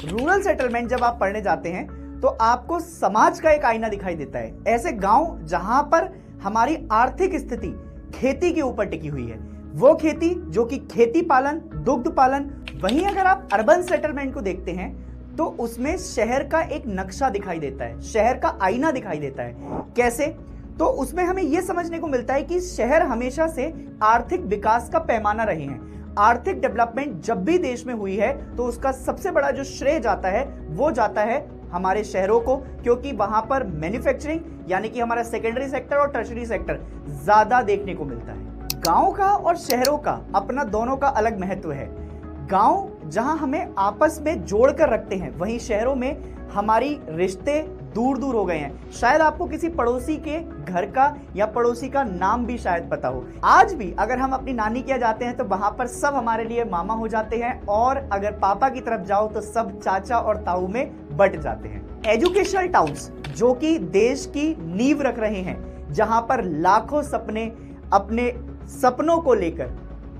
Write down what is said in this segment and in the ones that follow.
Rural settlement जब आप पढ़ने जाते हैं तो आपको समाज का एक आईना दिखाई देता है। ऐसे गांव जहां पर हमारी आर्थिक स्थिति खेती के ऊपर टिकी हुई है, वो खेती जो कि खेती पालन, दुग्ध पालन। वहीं अगर आप अर्बन सेटलमेंट को देखते हैं तो उसमें शहर का एक नक्शा दिखाई देता है, शहर का आईना दिखाई देता है। कैसे? तो उसमें हमें यह समझने को मिलता है कि शहर हमेशा से आर्थिक विकास का पैमाना रहे हैं। आर्थिक डेवलपमेंट जब भी देश में हुई है तो उसका सबसे बड़ा जो श्रेय जाता है वो जाता है हमारे शहरों को, क्योंकि वहां पर मैन्युफैक्चरिंग यानी कि हमारा सेकेंडरी सेक्टर और टर्शरी सेक्टर ज्यादा देखने को मिलता है। गांव का और शहरों का अपना दोनों का अलग महत्व है। गांव जहां हमें आपस में जोड़कर रखते हैं, वहीं शहरों में हमारी रिश्ते दूर दूर हो गए हैं। शायद आपको किसी पड़ोसी के घर का या पड़ोसी का नाम भी शायद पता हो। आज भी अगर हम अपनी नानी के यहाँ जाते हैं तो वहां पर सब हमारे लिए मामा हो जाते हैं, और अगर पापा की तरफ जाओ तो सब चाचा और ताऊ में बट जाते हैं। एजुकेशनल टाउन्स जो कि देश की नींव रख रहे हैं, जहां पर लाखों सपने अपने सपनों को लेकर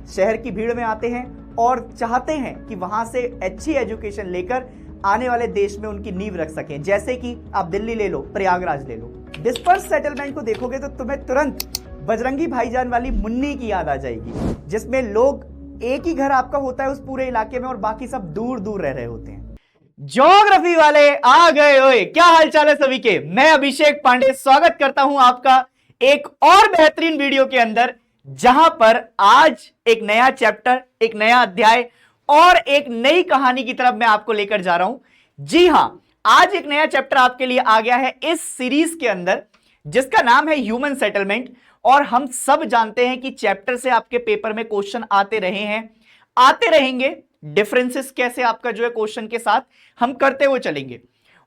शहर की भीड़ में आते हैं और चाहते हैं कि वहां से अच्छी एजुकेशन लेकर आने वाले देश में उनकी नींव रख सकें। जैसे कि आप दिल्ली ले लो, प्रयागराज ले लो। डिस्पर्स सेटलमेंट को देखोगे तो तुम्हें तुरंत बजरंगी भाईजान वाली मुन्नी की याद आ जाएगी, जिसमें लोग एक ही घर आपका होता है उस पूरे इलाके में और बाकी सब दूर दूर रह रहे होते हैं। ज्योग्राफी वाले आ गए। ओए क्या हाल चाल है सभी के? मैं अभिषेक पांडे स्वागत करता हूं आपका एक और बेहतरीन वीडियो के अंदर, जहां पर आज एक नया चैप्टर, एक नया अध्याय और एक नई कहानी की तरफ मैं आपको लेकर जा रहा हूं। जी हां, आज एक नया चैप्टर आपके लिए आ गया है इस सीरीज के अंदर, जिसका नाम है ह्यूमन सेटलमेंट। और हम सब जानते हैं कि चैप्टर से आपके पेपर में क्वेश्चन आते रहे हैं, आते रहेंगे। डिफरेंसेस कैसे आपका जो है क्वेश्चन के साथ हम करते हुए चलेंगे।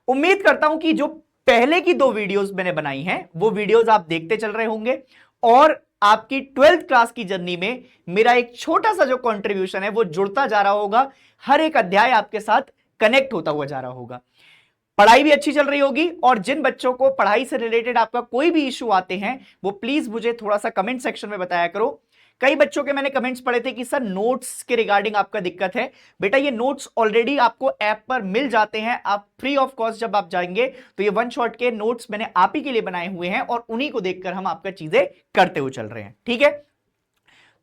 उम्मीद करता हूं कि जो पहले की 2 वीडियोस मैंने बनाई हैं वो वीडियोस आप देखते चल रहे होंगे, और आपकी 12th क्लास की जर्नी में मेरा एक छोटा सा जो कंट्रीब्यूशन है वो जुड़ता जा रहा होगा। हर एक अध्याय आपके साथ कनेक्ट होता हुआ जा रहा होगा। पढ़ाई भी अच्छी चल रही होगी, और जिन बच्चों को पढ़ाई से रिलेटेड आपका कोई भी इश्यू आते हैं वो प्लीज मुझे थोड़ा सा कमेंट सेक्शन में बताया करो। कई बच्चों के मैंने कमेंट्स पढ़े थे कि सर नोट्स के रिगार्डिंग आपका दिक्कत है। बेटा ये नोट्स ऑलरेडी आपको ऐप पर मिल जाते हैं। आप फ्री ऑफ कॉस्ट जब आप जाएंगे तो ये वन शॉट के नोट्स मैंने आप ही के लिए बनाए हुए हैं, और उन्हीं को देखकर हम आपका चीजें करते हुए चल रहे हैं। ठीक है,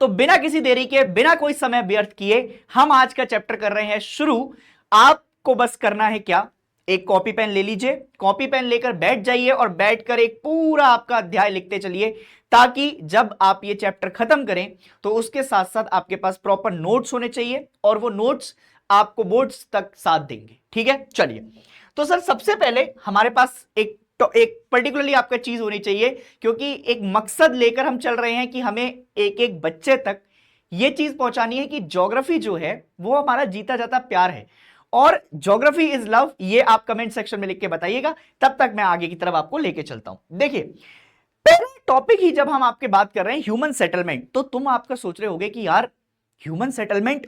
तो बिना किसी देरी के, बिना कोई समय व्यर्थ किए हम आज का चैप्टर कर रहे हैं शुरू। आपको बस करना है क्या, एक कॉपी पेन ले लीजिए, कॉपी पेन लेकर बैठ जाइए और बैठकर एक पूरा आपका अध्याय लिखते चलिए, ताकि जब आप ये चैप्टर खत्म करें तो उसके साथ साथ आपके पास प्रॉपर नोट्स होने चाहिए, और वो नोट्स आपको बोर्ड्स तक साथ देंगे। ठीक है, चलिए। तो सर सबसे पहले हमारे पास एक पर्टिकुलरली आपका चीज होनी चाहिए, क्योंकि एक मकसद लेकर हम चल रहे हैं कि हमें एक एक बच्चे तक ये चीज पहुंचानी है कि ज्योग्राफी जो है वो हमारा जीता जाता प्यार है, और ज्योग्राफी इज लव। ये आप कमेंट सेक्शन में लिख के बताइएगा, तब तक मैं आगे की तरफ आपको लेके चलता हूं। देखिए, पहले टॉपिक ही जब हम आपके बात कर रहे हैं ह्यूमन सेटलमेंट, तो तुम आपका सोच रहे होगे कि यार ह्यूमन सेटलमेंट,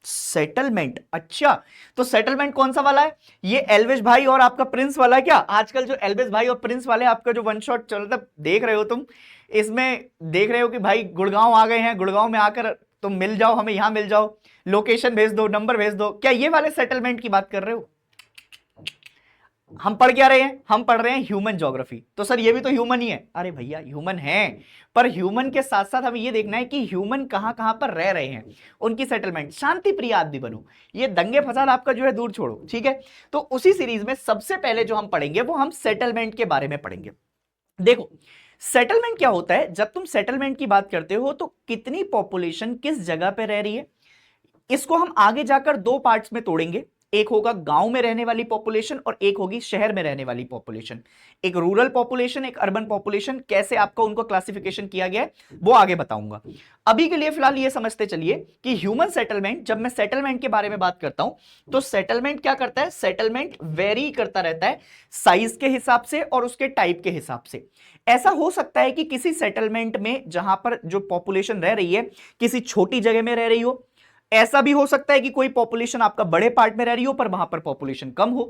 सेटलमेंट, अच्छा तो सेटलमेंट कौन सा वाला है? ये एल्विश भाई और आपका प्रिंस वाला है क्या? आजकल जो एल्विश भाई और प्रिंस वाले आपका जो वन शॉट चल रहा देख रहे हो तुम, इसमें देख रहे हो कि भाई गुड़गांव आ गए हैं, गुड़गांव में आकर तुम मिल जाओ, हमें यहां मिल जाओ, लोकेशन भेज दो, नंबर भेज दो, क्या ये वाले सेटलमेंट की बात कर रहे हो? हम पढ़ क्या रहे हैं? हम पढ़ रहे हैं ह्यूमन ज्योग्राफी। तो सर ये भी तो ह्यूमन ही है। अरे भैया ह्यूमन है, पर ह्यूमन के साथ साथ हमें ये देखना है कि ह्यूमन कहां कहां पर रह रहे हैं, उनकी सेटलमेंट। शांति प्रिय आदमी बनो, ये दंगे फसाद आपका जो है दूर छोड़ो। ठीक है, तो उसी सीरीज में सबसे पहले जो हम पढ़ेंगे वो हम सेटलमेंट के बारे में पढ़ेंगे। देखो सेटलमेंट क्या होता है, जब तुम सेटलमेंट की बात करते हो तो कितनी पॉपुलेशन किस जगह पे रह रही है, इसको हम आगे जाकर 2 पार्ट्स में तोड़ेंगे। एक होगा गांव में रहने वाली पॉपुलेशन और एक होगी शहर में रहने वाली पॉपुलेशन। एक रूरल पॉपुलेशन, एक अर्बन पॉपुलेशन, कैसे आपको उनको क्लासिफिकेशन किया गया है वो आगे बताऊंगा। अभी के लिए फिलहाल ये समझते चलिए कि ह्यूमन सेटलमेंट, जब मैं सेटलमेंट के बारे में बात करता हूं तो सेटलमेंट क्या करता है? सेटलमेंट वेरी करता रहता है साइज के हिसाब से और उसके टाइप के हिसाब से। ऐसा हो सकता है कि किसी सेटलमेंट में जहां पर जो पॉपुलेशन रह रही है किसी छोटी जगह में रह रही हो, ऐसा भी हो सकता है कि कोई पॉपुलेशन आपका बड़े पार्ट में रह रही हो पर वहां पर पॉपुलेशन कम हो।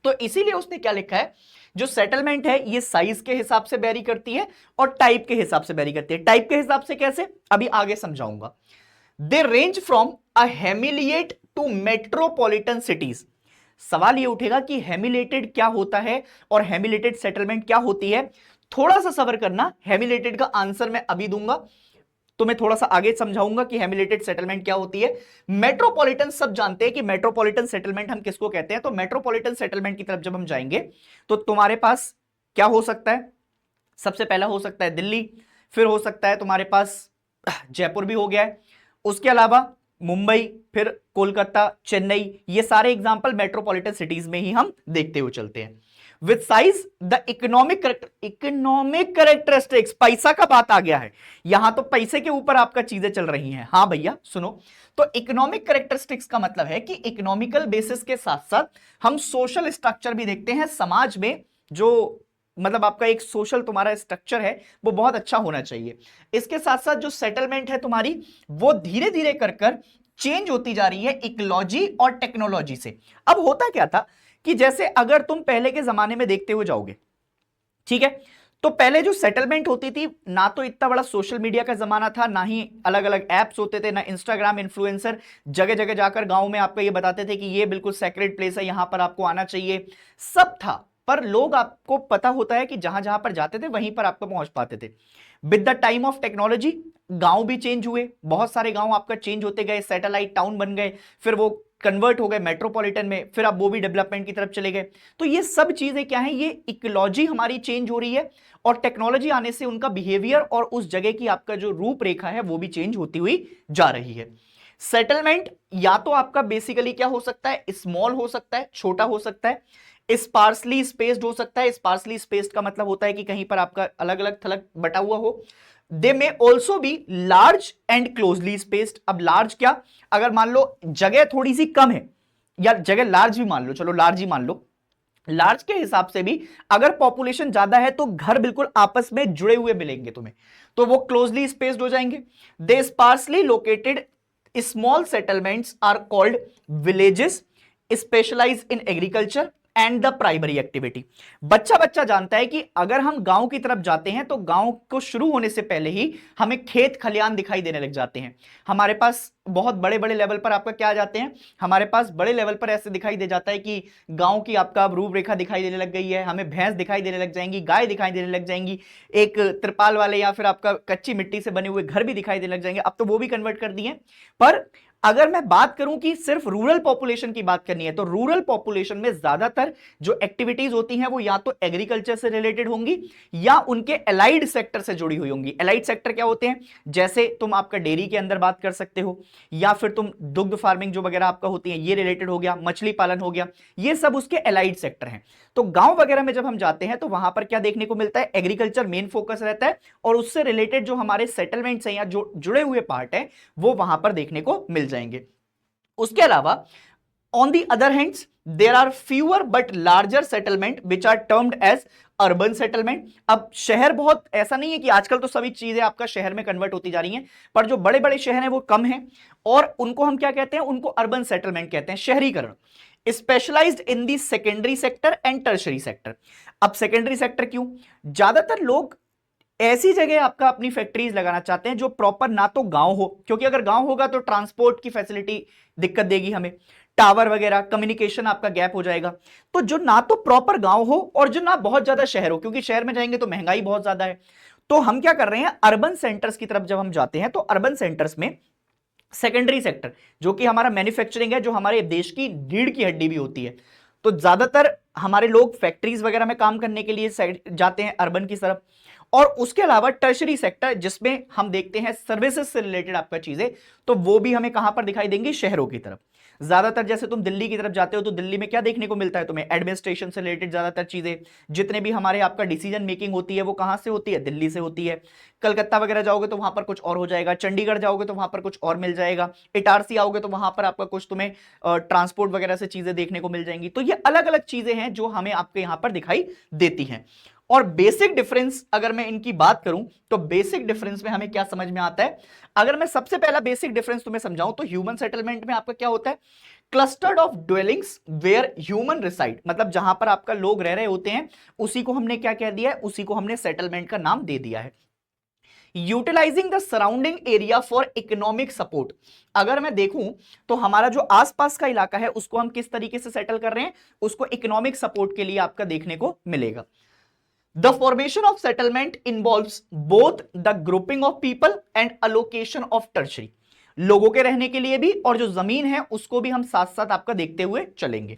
तो इसीलिए उसने क्या लिखा है, जो सेटलमेंट है ये साइज के हिसाब से वेरी करती है और टाइप के हिसाब से वेरी करती है। टाइप के हिसाब से कैसे, अभी आगे समझाऊंगा। They range from a hamlet to metropolitan cities. सवाल ये उठेगा कि हेमिलेटेड क्या होता है और हेमिलेटेड सेटलमेंट क्या होती है। थोड़ा सा सब्र करना, हेमिलेटेड का आंसर मैं अभी दूंगा, तो मैं थोड़ा सा आगे समझाऊंगा कि हेमिलेटेड सेटलमेंट क्या होती है। मेट्रोपॉलिटन सब जानते हैं कि मेट्रोपॉलिटन सेटलमेंट हम किसको कहते हैं। तो मेट्रोपॉलिटन सेटलमेंट की तरफ जब हम जाएंगे तो तुम्हारे पास क्या हो सकता है, सबसे पहला हो सकता है दिल्ली, फिर हो सकता है तुम्हारे पास जयपुर भी हो गया है, उसके अलावा मुंबई, फिर कोलकाता, चेन्नई, ये सारे एग्जांपल मेट्रोपॉलिटन सिटीज में ही हम देखते हुए चलते हैं। With size the economic characteristics, पैसा का बात आ गया है यहां, तो पैसे के ऊपर आपका चीजें चल रही हैं। हाँ भैया सुनो, तो इकोनॉमिक कैरेक्टरिस्टिक्स का मतलब है कि इकोनॉमिकल बेसिस के साथ साथ हम सोशल स्ट्रक्चर भी देखते हैं। समाज में जो मतलब आपका एक सोशल तुम्हारा स्ट्रक्चर है वो बहुत अच्छा होना चाहिए। इसके साथ साथ जो सेटलमेंट है तुम्हारी वो धीरे धीरे कर कर चेंज होती जा रही है इकोलॉजी और टेक्नोलॉजी से। अब होता क्या था कि जैसे अगर तुम पहले के जमाने में देखते हुए जाओगे, ठीक है, तो पहले जो सेटलमेंट होती थी, ना तो इतना बड़ा सोशल मीडिया का जमाना था, ना ही अलग अलग एप्स होते थे, ना इंस्टाग्राम इन्फ्लुएंसर जगह जगह जाकर गांव में आपको ये बताते थे कि ये बिल्कुल सेक्रेट प्लेस है, यहां पर आपको आना चाहिए, सब था। पर लोग, आपको पता होता है कि जहां जहां पर जाते थे वहीं पर आपको पहुंच पाते थे। With the time of technology गांव भी चेंज हुए, बहुत सारे गांव आपका चेंज होते गए, सैटेलाइट टाउन बन गए, फिर वो कन्वर्ट हो गए मेट्रोपॉलिटन में, फिर अब वो भी डेवलपमेंट की तरफ चले गए। तो ये सब चीजें क्या है, ये इकोलॉजी हमारी चेंज हो रही है और टेक्नोलॉजी आने से उनका बिहेवियर और उस जगह की आपका जो रूपरेखा है वो भी चेंज होती हुई जा रही है। सेटलमेंट या तो आपका बेसिकली क्या हो सकता है, स्मॉल हो सकता है, छोटा हो सकता है, स्पार्सली स्पेस्ड हो सकता है। स्पार्सली स्पेस्ड का मतलब होता है कि कहीं पर आपका अलग अलग थलग बटा हुआ हो। They may also be large and closely spaced. अब लार्ज क्या, अगर मान लो जगह थोड़ी सी कम है, या जगह लार्ज भी मान लो, चलो लार्ज ही मान लो, लार्ज के हिसाब से भी अगर पॉपुलेशन ज्यादा है तो घर बिल्कुल आपस में जुड़े हुए मिलेंगे तुम्हें, तो वो क्लोजली स्पेस्ड हो जाएंगे। They sparsely located small settlements are called villages specialise in agriculture and the primary activity. बच्चा बच्चा जानता है कि अगर हम गांव की तरफ जाते हैं तो गांव को शुरू होने से पहले ही हमें खेत खलियान दिखाई देने लग जाते हैं। हमारे पास बहुत बड़े बड़े लेवल पर आपका क्या आ जाते हैं, हमारे पास बड़े लेवल पर ऐसे दिखाई दे जाता है कि गांव की आपका रूपरेखा दिखाई देने लग गई है, हमें भैंस दिखाई देने लग जाएंगी, गाय दिखाई देने लग जाएंगी, एक त्रिपाल वाले या फिर आपका कच्ची मिट्टी से बने हुए घर भी दिखाई देने लग जाएंगे। अब तो वो भी कन्वर्ट कर दिए। पर अगर मैं बात करूं कि सिर्फ रूरल पॉपुलेशन की बात करनी है, तो रूरल पॉपुलेशन में ज्यादातर जो एक्टिविटीज होती हैं वो या तो एग्रीकल्चर से रिलेटेड होंगी या उनके एलाइड सेक्टर से जुड़ी हुई होंगी। एलाइड सेक्टर क्या होते हैं, जैसे तुम आपका डेयरी के अंदर बात कर सकते हो, या फिर तुम दुग्ध फार्मिंग जो वगैरह आपका होती है ये रिलेटेड हो गया, मछली पालन हो गया, ये सब उसके एलाइड सेक्टर हैं। तो गांव वगैरह में जब हम जाते हैं तो वहां पर क्या देखने को मिलता है, एग्रीकल्चर मेन फोकस रहता है और उससे रिलेटेड जो हमारे सेटलमेंट्स हैं या जो जुड़े हुए पार्ट है वो वहां पर देखने को मिल जाएंगे। उसके अलावा on the other hands there are fewer but larger settlement which are termed as urban settlement. अब शहर बहुत ऐसा नहीं है कि आजकल तो सभी चीजें आपका शहर में कन्वर्ट होती जा रही हैं, पर जो बड़े बड़े शहर हैं वो कम हैं और उनको हम क्या कहते हैं, उनको अर्बन सेटलमेंट कहते हैं, शहरीकरण। Specialised in the secondary sector and tertiary sector. अब सेकेंडरी सेक्टर क्यों, ज्यादातर लोग ऐसी जगह आपका अपनी फैक्ट्रीज लगाना चाहते हैं जो प्रॉपर ना तो गांव हो, क्योंकि अगर गांव होगा तो ट्रांसपोर्ट की फैसिलिटी दिक्कत देगी हमें, टावर वगैरह कम्युनिकेशन आपका गैप हो जाएगा। तो जो ना तो प्रॉपर गांव हो और जो ना बहुत ज्यादा शहर हो, क्योंकि शहर में जाएंगे तो महंगाई बहुत ज्यादा है। तो हम क्या कर रहे हैं, अर्बन सेंटर्स की तरफ जब हम जाते हैं तो अर्बन सेंटर्स में सेकेंडरी सेक्टर जो कि हमारा मैन्युफैक्चरिंग है, जो हमारे देश की रीढ़ की हड्डी भी होती है, तो ज्यादातर हमारे लोग फैक्ट्रीज वगैरह में काम करने के लिए जाते हैं अर्बन की तरफ। और उसके अलावा टर्शरी सेक्टर जिसमें हम देखते हैं सर्विसेज से रिलेटेड आपका चीजें, तो वो भी हमें कहां पर दिखाई देंगी, शहरों की तरफ। ज्यादातर जैसे तुम दिल्ली की तरफ जाते हो तो दिल्ली में क्या देखने को मिलता है तुम्हें, एडमिनिस्ट्रेशन से रिलेटेड ज्यादातर चीजें, जितने भी हमारे आपका डिसीजन मेकिंग होती है वो कहां से होती है, दिल्ली से होती है। कलकत्ता वगैरह जाओगे तो वहां पर कुछ और हो जाएगा, चंडीगढ़ जाओगे तो वहां पर कुछ और मिल जाएगा, इटारसी आओगे तो वहां पर आपका कुछ तुम्हें ट्रांसपोर्ट वगैरह से चीजें देखने को मिल जाएंगी। तो ये अलग अलग चीजें हैं जो हमें आपके यहां पर दिखाई देती हैं। और बेसिक डिफरेंस अगर मैं इनकी बात करूं तो बेसिक डिफरेंस में हमें क्या समझ में आता है, अगर मैं सबसे पहला बेसिक डिफरेंस तुम्हें समझाऊं तो ह्यूमन सेटलमेंट में आपका क्या होता है, clustered of dwellings where human reside, मतलब जहां पर आपका लोग रह रहे होते हैं उसी को हमने क्या कह दिया है, उसी को हमने सेटलमेंट का नाम दे दिया है। Utilising the surrounding area for economic support. अगर मैं देखूं तो हमारा जो आसपास का इलाका है उसको हम किस तरीके से सेटल कर रहे हैं, उसको इकोनॉमिक सपोर्ट के लिए आपका देखने को मिलेगा। The formation of settlement involves both the grouping of people and allocation of tertiary. लोगों के रहने के लिए भी और जो जमीन है उसको भी हम साथ साथ आपका देखते हुए चलेंगे।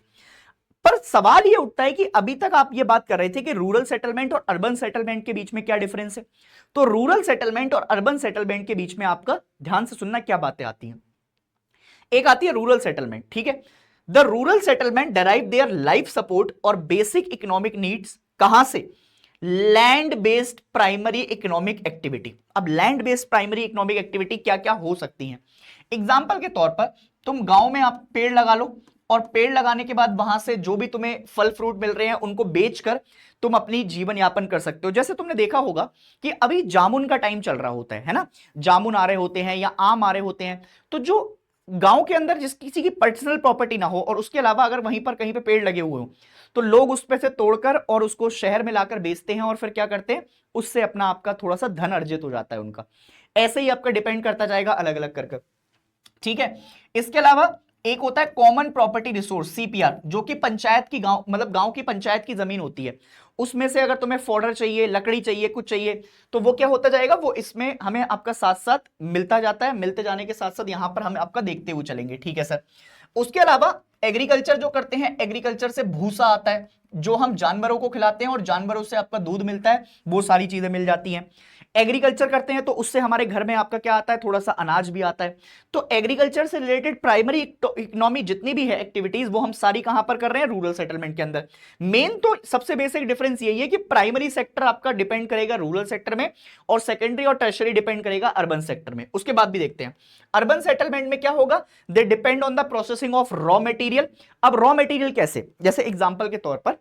पर सवाल यह उठता है कि अभी तक आप यह बात कर रहे थे कि रूरल सेटलमेंट और अर्बन सेटलमेंट के बीच में क्या डिफरेंस है। तो रूरल सेटलमेंट और अर्बन सेटलमेंट के बीच में आपका ध्यान से सुनना क्या बातें आती हैं। एक आती है रूरल सेटलमेंट, ठीक है। The rural settlement derive their life support और बेसिक इकोनॉमिक नीड्स कहां से, land based primary economic activity. अब land based primary economic activity क्या क्या हो सकती है। एग्जाम्पल के तौर पर तुम गांव में आप पेड़ लगा लो और पेड़ लगाने के बाद वहां से जो भी तुम्हें फल फ्रूट मिल रहे हैं उनको बेचकर तुम अपनी जीवन यापन कर सकते हो। जैसे तुमने देखा होगा कि अभी जामुन का टाइम चल रहा होता है ना, जामुन आ रहे होते हैं या आम आ रहे होते हैं। तो जो गांव के अंदर जिस किसी की पर्सनल प्रॉपर्टी ना हो और उसके अलावा अगर वहीं पर कहीं पे पेड़ लगे हुए हो तो लोग उस पे से तोड़कर और उसको शहर में लाकर बेचते हैं और फिर क्या करते हैं, उससे अपना आपका थोड़ा सा धन अर्जित हो जाता है उनका। ऐसे ही आपका डिपेंड करता जाएगा अलग अलग करके, ठीक है। इसके अलावा एक होता है कॉमन प्रॉपर्टी रिसोर्स सीपीआर, जो कि पंचायत की गांव मतलब गांव की पंचायत की जमीन होती है। उसमें से अगर तुम्हें फोडर चाहिए, लकड़ी चाहिए, कुछ चाहिए तो वो क्या होता जाएगा, वो इसमें हमें आपका साथ साथ मिलता जाता है। मिलते जाने के साथ साथ यहां पर हम आपका देखते हुए चलेंगे, ठीक है सर। उसके अलावा एग्रीकल्चर जो करते हैं, एग्रीकल्चर से भूसा आता है जो हम जानवरों को खिलाते हैं और जानवरों से आपका दूध मिलता है, वो सारी चीजें मिल जाती हैं। एग्रीकल्चर करते हैं तो उससे हमारे घर में आपका क्या आता है, थोड़ा सा अनाज भी आता है। तो एग्रीकल्चर से रिलेटेड प्राइमरी इकोनॉमी जितनी भी है एक्टिविटीज वो हम सारी कहां पर कर रहे हैं, रूरल सेटलमेंट के अंदर। मेन तो सबसे बेसिक डिफरेंस यही है कि प्राइमरी सेक्टर आपका डिपेंड करेगा रूरल सेक्टर में और सेकेंडरी और टर्शरी डिपेंड करेगा अर्बन सेक्टर में। उसके बाद भी देखते हैं अर्बन सेटलमेंट में क्या होगा, they depend on the processing of raw material. अब रॉ मटेरियल कैसे, जैसे एग्जांपल के तौर पर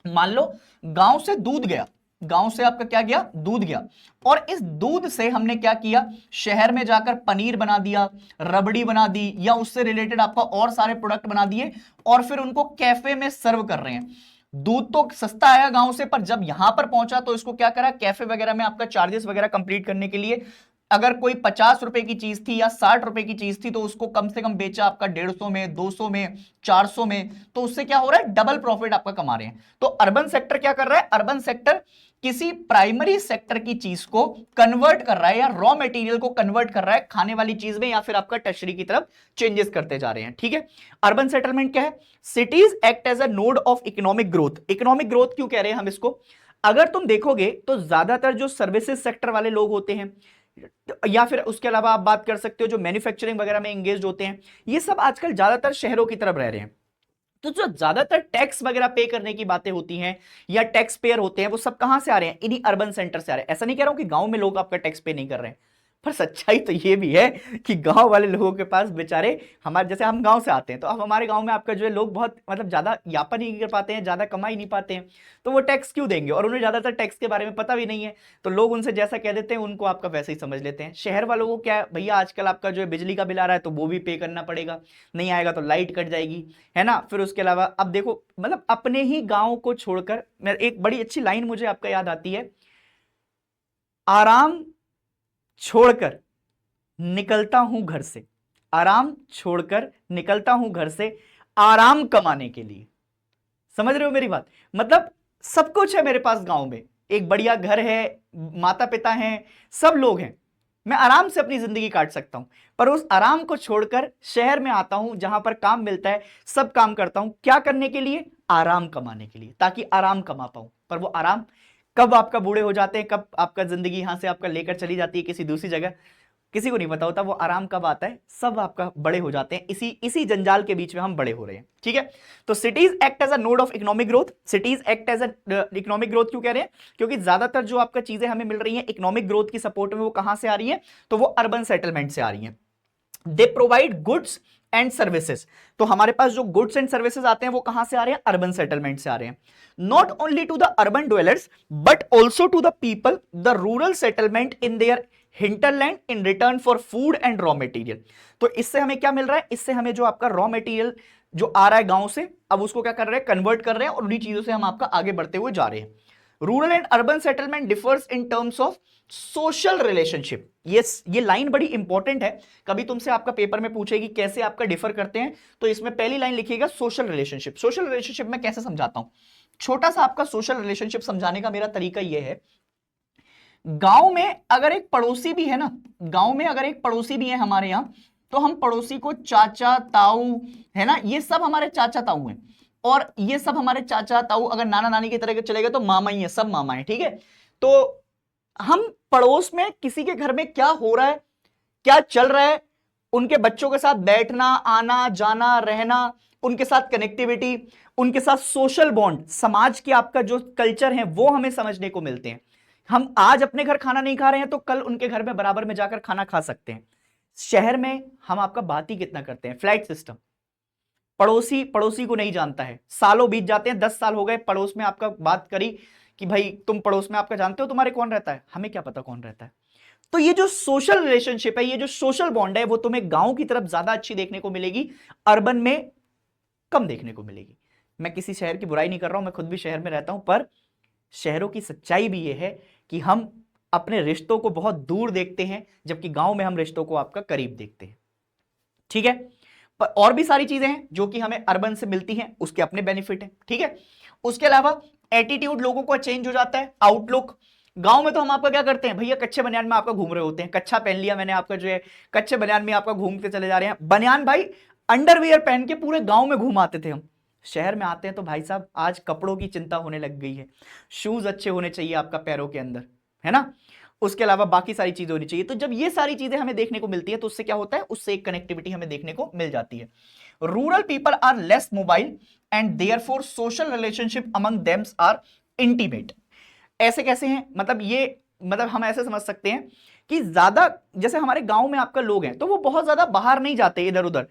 मान लो गांव से दूध गया, गांव से आपका क्या गया, दूध गया, और इस दूध से हमने क्या किया, शहर में जाकर पनीर बना दिया, रबड़ी बना दी या उससे रिलेटेड आपका और सारे प्रोडक्ट बना दिए और फिर उनको कैफे में सर्व कर रहे हैं। दूध तो सस्ता आया गांव से, पर जब यहां पर पहुंचा तो इसको क्या करा, कैफे वगैरह में आपका चार्जेस वगैरह कंप्लीट करने के लिए अगर कोई 50 रुपए की चीज थी या 60 रुपए की चीज थी तो उसको कम से कम बेचा आपका 150 में, 200 में, 400 में। तो उससे क्या हो रहा है, डबल प्रॉफिट आपका कमा रहे हैं। तो अर्बन सेक्टर क्या कर रहा है, अर्बन सेक्टर किसी प्राइमरी सेक्टर की चीज को कन्वर्ट कर रहा है या रॉ मटेरियल को कन्वर्ट कर रहा है खाने वाली चीज में या फिर आपका टर्शरी की तरफ चेंजेस करते जा रहे हैं, ठीक है। अर्बन सेटलमेंट क्या है, cities act as a node of economic growth. Economic growth क्यों कह रहे हैं हम इसको, अगर तुम देखोगे तो ज्यादातर जो सर्विसेज सेक्टर वाले लोग होते हैं या फिर उसके अलावा आप बात कर सकते हो जो मैन्युफैक्चरिंग वगैरह में एंगेज होते हैं, ये सब आजकल ज्यादातर शहरों की तरफ रह रहे हैं। तो जो ज्यादातर टैक्स वगैरह पे करने की बातें होती हैं या टैक्स पेयर होते हैं वो सब कहां से आ रहे हैं, इन्हीं अर्बन सेंटर से आ रहे हैं। ऐसा नहीं कह रहा हूं कि गांव में लोग आपका टैक्स पे नहीं कर रहे हैं, पर सच्चाई तो ये भी है कि गांव वाले लोगों के पास बेचारे, हमारे जैसे हम गांव से आते हैं तो अब हमारे गांव में आपका जो है लोग बहुत मतलब ज्यादा यापन ही कर पाते हैं, ज्यादा कमा ही नहीं पाते हैं, तो वो टैक्स क्यों देंगे, और उन्हें ज्यादातर टैक्स के बारे में पता भी नहीं है। तो लोग उनसे जैसा कह देते हैं उनको आपका वैसे ही समझ लेते हैं। शहर वालों को क्या है भैया, आजकल आपका जो है बिजली का बिल आ रहा है तो वो भी पे करना पड़ेगा, नहीं आएगा तो लाइट कट जाएगी, है ना। फिर उसके अलावा अब देखो मतलब अपने ही गांव को छोड़कर, मैं एक बड़ी अच्छी लाइन मुझे आपका याद आती है, आराम छोड़कर निकलता हूं घर से, आराम छोड़कर निकलता हूं घर से आराम कमाने के लिए। समझ रहे हो मेरी बात, मतलब सब कुछ है मेरे पास गांव में, एक बढ़िया घर है, माता पिता हैं, सब लोग हैं, मैं आराम से अपनी जिंदगी काट सकता हूं। पर उस आराम को छोड़कर शहर में आता हूं जहां पर काम मिलता है, सब काम करता हूं, क्या करने के लिए, आराम कमाने के लिए, ताकि आराम कमा पाऊं। पर वो आराम कब आपका बूढ़े हो जाते हैं, कब आपका जिंदगी यहां से आपका लेकर चली जाती है किसी दूसरी जगह, किसी को नहीं पता होता। वो आराम कब आता है, सब आपका बड़े हो जाते हैं, इसी जंजाल के बीच में हम बड़े हो रहे हैं, ठीक है। तो cities act as a node of economic growth. Cities act as a economic growth क्यों कह रहे हैं, क्योंकि ज्यादातर जो आपका चीजें हमें मिल रही हैं इकोनॉमिक ग्रोथ की सपोर्ट में, वो कहां से आ रही है, तो वो अर्बन सेटलमेंट से आ रही है। They provide goods and services. तो हमारे पास जो गुड्स एंड सर्विसेज आते हैं वो कहां से आ रहे हैं, अर्बन सेटलमेंट से आ रहे हैं। Not only to the urban dwellers but also to the people the rural settlement in their hinterland in return for food and raw material. तो इससे हमें क्या मिल रहा है, इससे हमें जो आपका रॉ मटेरियल जो आ रहा है गांव से, अब उसको क्या कर रहे हैं, कन्वर्ट कर रहे हैं और उन्हीं चीजों से हम आपका आगे बढ़ते हुए जा रहे हैं। Rural and urban settlement differs in terms of social relationship. ये लाइन बड़ी इंपॉर्टेंट है, कभी तुमसे आपका पेपर में पूछेगी कैसे आपका डिफर करते हैं, तो इसमें पहली लाइन लिखिएगा सोशल रिलेशनशिप। सोशल रिलेशनशिप में कैसे समझाता हूं, छोटा सा आपका सोशल रिलेशनशिप समझाने का मेरा तरीका यह है, गांव में अगर एक पड़ोसी भी है ना, गांव में अगर एक पड़ोसी भी है हमारे यहां, तो हम पड़ोसी को चाचा ताऊ, है ना, ये सब हमारे चाचा ताऊ हैं, और ये सब हमारे चाचा ताऊ अगर नाना नानी की तरह के चले गए तो मामा ही है, सब मामा है, ठीक है। तो हम पड़ोस में किसी के घर में क्या हो रहा है, क्या चल रहा है, उनके बच्चों के साथ बैठना आना जाना रहना, उनके साथ कनेक्टिविटी, उनके साथ सोशल बॉन्ड, समाज के आपका जो कल्चर है वो हमें समझने को मिलते हैं। हम आज अपने घर खाना नहीं खा रहे हैं तो कल उनके घर में बराबर में जाकर खाना खा सकते हैं। शहर में हम आपका बात ही कितना करते हैं, फ्लैट सिस्टम, पड़ोसी पड़ोसी को नहीं जानता है, सालों बीत जाते हैं, 10 साल हो गए, पड़ोस में आपका बात करी कि भाई तुम पड़ोस में आपका जानते हो तुम्हारे कौन रहता है, हमें क्या पता कौन रहता है। तो ये जो सोशल रिलेशनशिप है, ये जो सोशल बॉन्ड है, वो तुम्हें गांव की तरफ ज्यादा अच्छी देखने को मिलेगी, अर्बन में कम देखने को मिलेगी। मैं किसी शहर की बुराई नहीं कर रहा हूं, मैं खुद भी शहर में रहता हूं, पर शहरों की सच्चाई भी यह है कि हम अपने रिश्तों को बहुत दूर देखते हैं, जबकि गांव में हम रिश्तों को आपका करीब देखते हैं, ठीक है। पर और भी सारी चीजें हैं जो कि हमें अर्बन से मिलती हैं, उसके अपने बेनिफिट हैं, ठीक है। उसके अलावा एटीट्यूड लोगों का चेंज हो जाता है, आउटलुक। गांव में तो हम आपका क्या करते हैं, भैया कच्चे बनियान में आपका घूम रहे होते हैं, कच्चा पहन लिया मैंने आपका जो है, कच्चे बनियान में आपका घूमते चले जा रहे हैं, बनियान भाई अंडरवियर पहन के पूरे गांव में घुमाते थे हम। शहर में आते हैं तो भाई साहब आज कपड़ों की चिंता होने लग गई है, शूज अच्छे होने चाहिए आपका पैरों के अंदर, है ना, उसके अलावा बाकी सारी चीजें होनी चाहिए। तो जब ये सारी चीजें हमें देखने को मिलती है तो उससे क्या होता है, उससे एक कनेक्टिविटी हमें देखने को मिल जाती है। Rural people are less mobile and therefore social relationship among them are intimate. ऐसे कैसे हैं, मतलब ये, मतलब हम ऐसे समझ सकते हैं कि ज्यादा जैसे हमारे गांव में आपका लोग हैं तो वो बहुत ज्यादा बाहर नहीं जाते इधर उधर,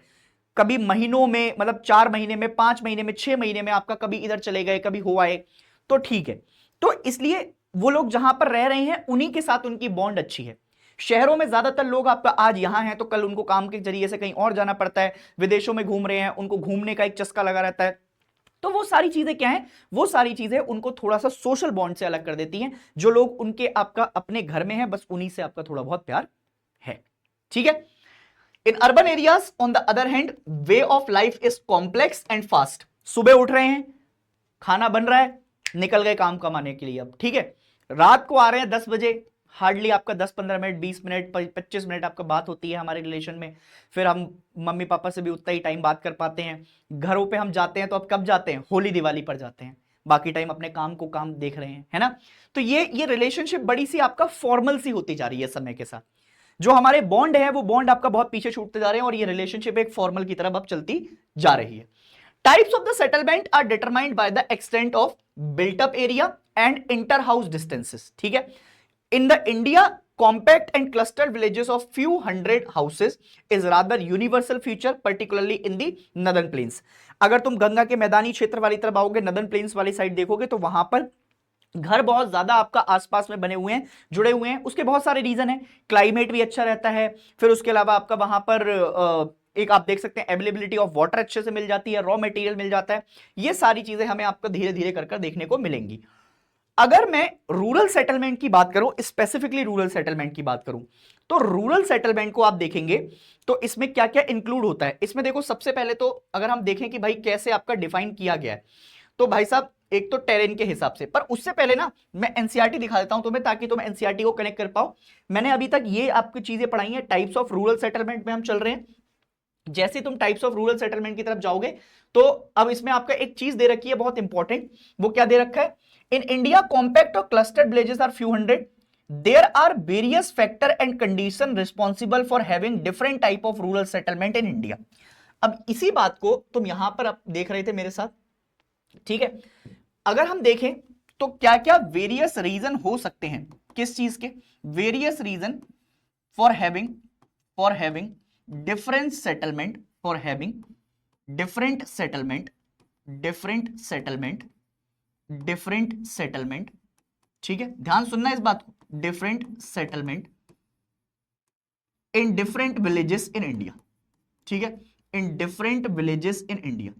कभी महीनों में, मतलब 4 महीने में, 5 महीने में, 6 महीने में आपका कभी इधर चले गए, कभी हो आए, तो ठीक है। तो इसलिए वो लोग जहां पर रह रहे हैं उन्हीं के साथ उनकी बॉन्ड अच्छी है। शहरों में ज्यादातर लोग आपका आज यहां हैं तो कल उनको काम के जरिए से कहीं और जाना पड़ता है, विदेशों में घूम रहे हैं, उनको घूमने का एक चस्का लगा रहता है। तो वो सारी चीजें क्या हैं, वो सारी चीजें उनको थोड़ा सा सोशल बॉन्ड से अलग कर देती हैं। जो लोग उनके आपका अपने घर में हैं बस उन्हीं से आपका थोड़ा बहुत प्यार है, ठीक है। In urban areas on the other hand way of life is complex and fast. सुबह उठ रहे हैं, खाना बन रहा है, निकल गए काम कमाने के लिए अब, ठीक है। रात को आ रहे हैं 10 बजे, हार्डली आपका 10-15 मिनट, 20 मिनट, 25 मिनट आपका बात होती है हमारे रिलेशन में, फिर हम मम्मी पापा से भी उतना ही टाइम बात कर पाते हैं। घरों पे हम जाते हैं तो अब कब जाते हैं, होली दिवाली पर जाते हैं, बाकी टाइम अपने काम को काम देख रहे हैं, है ना। तो ये रिलेशनशिप बड़ी सी आपका फॉर्मल सी होती जा रही है समय के साथ। जो हमारे बॉन्ड है वो बॉन्ड आपका बहुत पीछे छूटते जा रहे हैं और ये रिलेशनशिप एक फॉर्मल की तरफ अब चलती जा रही है। Types of the settlement are determined by the extent of built up area and inter house distances, ठीक है। In the India compact and clustered villages of few hundred houses is rather universal feature particularly in the northern plains। अगर तुम गंगा के मैदानी क्षेत्र वाली तरफ आओगे, नदर्न प्लेन्स वाली साइड देखोगे तो वहां पर घर बहुत ज्यादा आपका आसपास में बने हुए हैं, जुड़े हुए हैं। उसके बहुत सारे रीजन हैं, क्लाइमेट भी अच्छा रहता है, फिर उसके अलावा आपका वहां पर एक आप देख सकते हैं अवेलेबिलिटी ऑफ वाटर अच्छे से मिल जाती है, रॉ मटेरियल मिल जाता है। ये सारी चीजें हमें आपको धीरे धीरे कर देखने को मिलेंगी। अगर मैं रूरल सेटलमेंट की बात करूं, स्पेसिफिकली रूरल सेटलमेंट की बात करूं, तो रूरल सेटलमेंट को आप देखेंगे तो इसमें क्या क्या इंक्लूड होता है। इसमें देखो सबसे पहले तो अगर हम देखें कि भाई कैसे आपका डिफाइन किया गया है, तो भाई साहब एक तो टेरेन के हिसाब से, पर उससे पहले ना मैं एनसीईआरटी दिखा देता हूं तुम्हें ताकि तुम एनसीईआरटी को कनेक्ट कर पाओ। मैंने अभी तक ये आपकी चीजें पढ़ाई हैं, टाइप्स ऑफ रूरल सेटलमेंट में हम चल रहे हैं। जैसे तुम टाइप्स ऑफ रूरल सेटलमेंट की तरफ जाओगे तो अब इसमें आपका एक चीज दे रखी है बहुत इंपॉर्टेंट, वो क्या दे रखा है, इन इंडिया कॉम्पैक्ट और clustered villages are few hundred, there are various factor and condition responsible for having different type of rural settlement in India. अब इसी बात को तुम यहां पर आप देख रहे थे मेरे साथ, ठीक है। अगर हम देखें तो क्या क्या वेरियस रीजन हो सकते हैं, किस चीज के, various reason for having different settlement, for having different settlement, ठीक है, ध्यान सुनना इस बात को, different settlement in different villages in India, ठीक है, in different villages in India,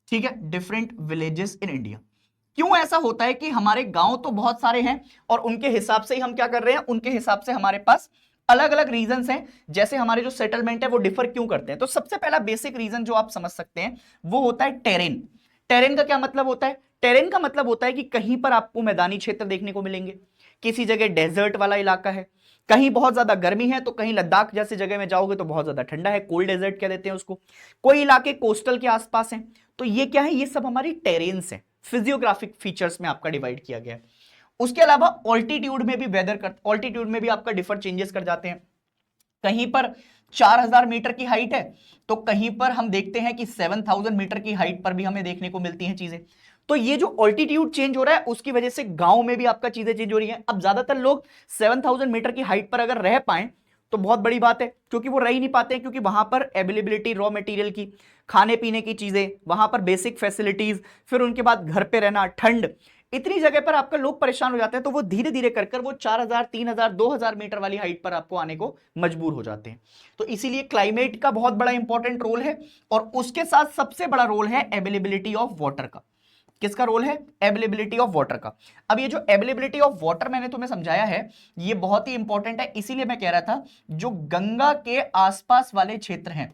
ठीक है, डिफरेंट विलेजेस इन इंडिया। क्यों ऐसा होता है कि हमारे गांव तो बहुत सारे हैं और उनके हिसाब से ही हम क्या कर रहे हैं, उनके हिसाब से हमारे पास अलग अलग रीजंस हैं, जैसे हमारे जो सेटलमेंट है वो डिफर क्यों करते हैं। तो सबसे पहला बेसिक रीजन जो आप समझ सकते हैं वो होता है टेरेन। टेरेन का क्या मतलब होता है? टेरेन का मतलब होता है कि कहीं पर आपको मैदानी क्षेत्र देखने को मिलेंगे, किसी जगह डेजर्ट वाला इलाका है, कहीं बहुत ज्यादा गर्मी है तो कहीं लद्दाख जैसी जगह में जाओगे तो बहुत ज्यादा ठंडा है, कोल्ड डेजर्ट कह देते हैं उसको, कोई इलाके कोस्टल के आसपास हैं। तो ये क्या है, ये सब हमारी टेरेन्स हैं, फिजियोग्राफिक फीचर्स में आपका डिवाइड किया गया है। उसके अलावा ऑल्टीट्यूड में भी वेदर कर, ऑल्टीट्यूड में भी आपका डिफर चेंजेस कर जाते हैं। कहीं पर 4000 मीटर की हाइट है तो कहीं पर हम देखते हैं कि 7000 मीटर की हाइट पर भी हमें देखने को मिलती हैं चीजें। तो ये जो ऑल्टीट्यूड चेंज हो रहा है उसकी वजह से गांव में भी आपका चीजें चेंज हो रही हैं। अब ज्यादातर लोग 7000 मीटर की हाइट पर अगर रह पाए तो बहुत बड़ी बात है, क्योंकि वो रह ही नहीं पाते हैं, क्योंकि वहां पर अवेलेबिलिटी रॉ मटेरियल की, खाने पीने की चीजें, वहां पर बेसिक फैसिलिटीज, फिर उनके बाद घर पे रहना, ठंड, इतनी जगह पर आपका लोग परेशान हो जाते हैं। तो वो धीरे धीरे कर वो 4000, 3000, 2000 मीटर वाली हाइट पर आपको आने को मजबूर हो जाते हैं। तो इसीलिए क्लाइमेट का बहुत बड़ा इंपॉर्टेंट रोल है, और उसके साथ सबसे बड़ा रोल है अवेलेबिलिटी ऑफ वाटर का। किसका रोल है? अवेलेबिलिटी ऑफ वाटर का। अब ये जो अवेलेबिलिटी ऑफ वाटर मैंने तुम्हें समझाया है ये बहुत ही इंपॉर्टेंट है, इसीलिए मैं कह रहा था जो गंगा के आसपास वाले क्षेत्र हैं,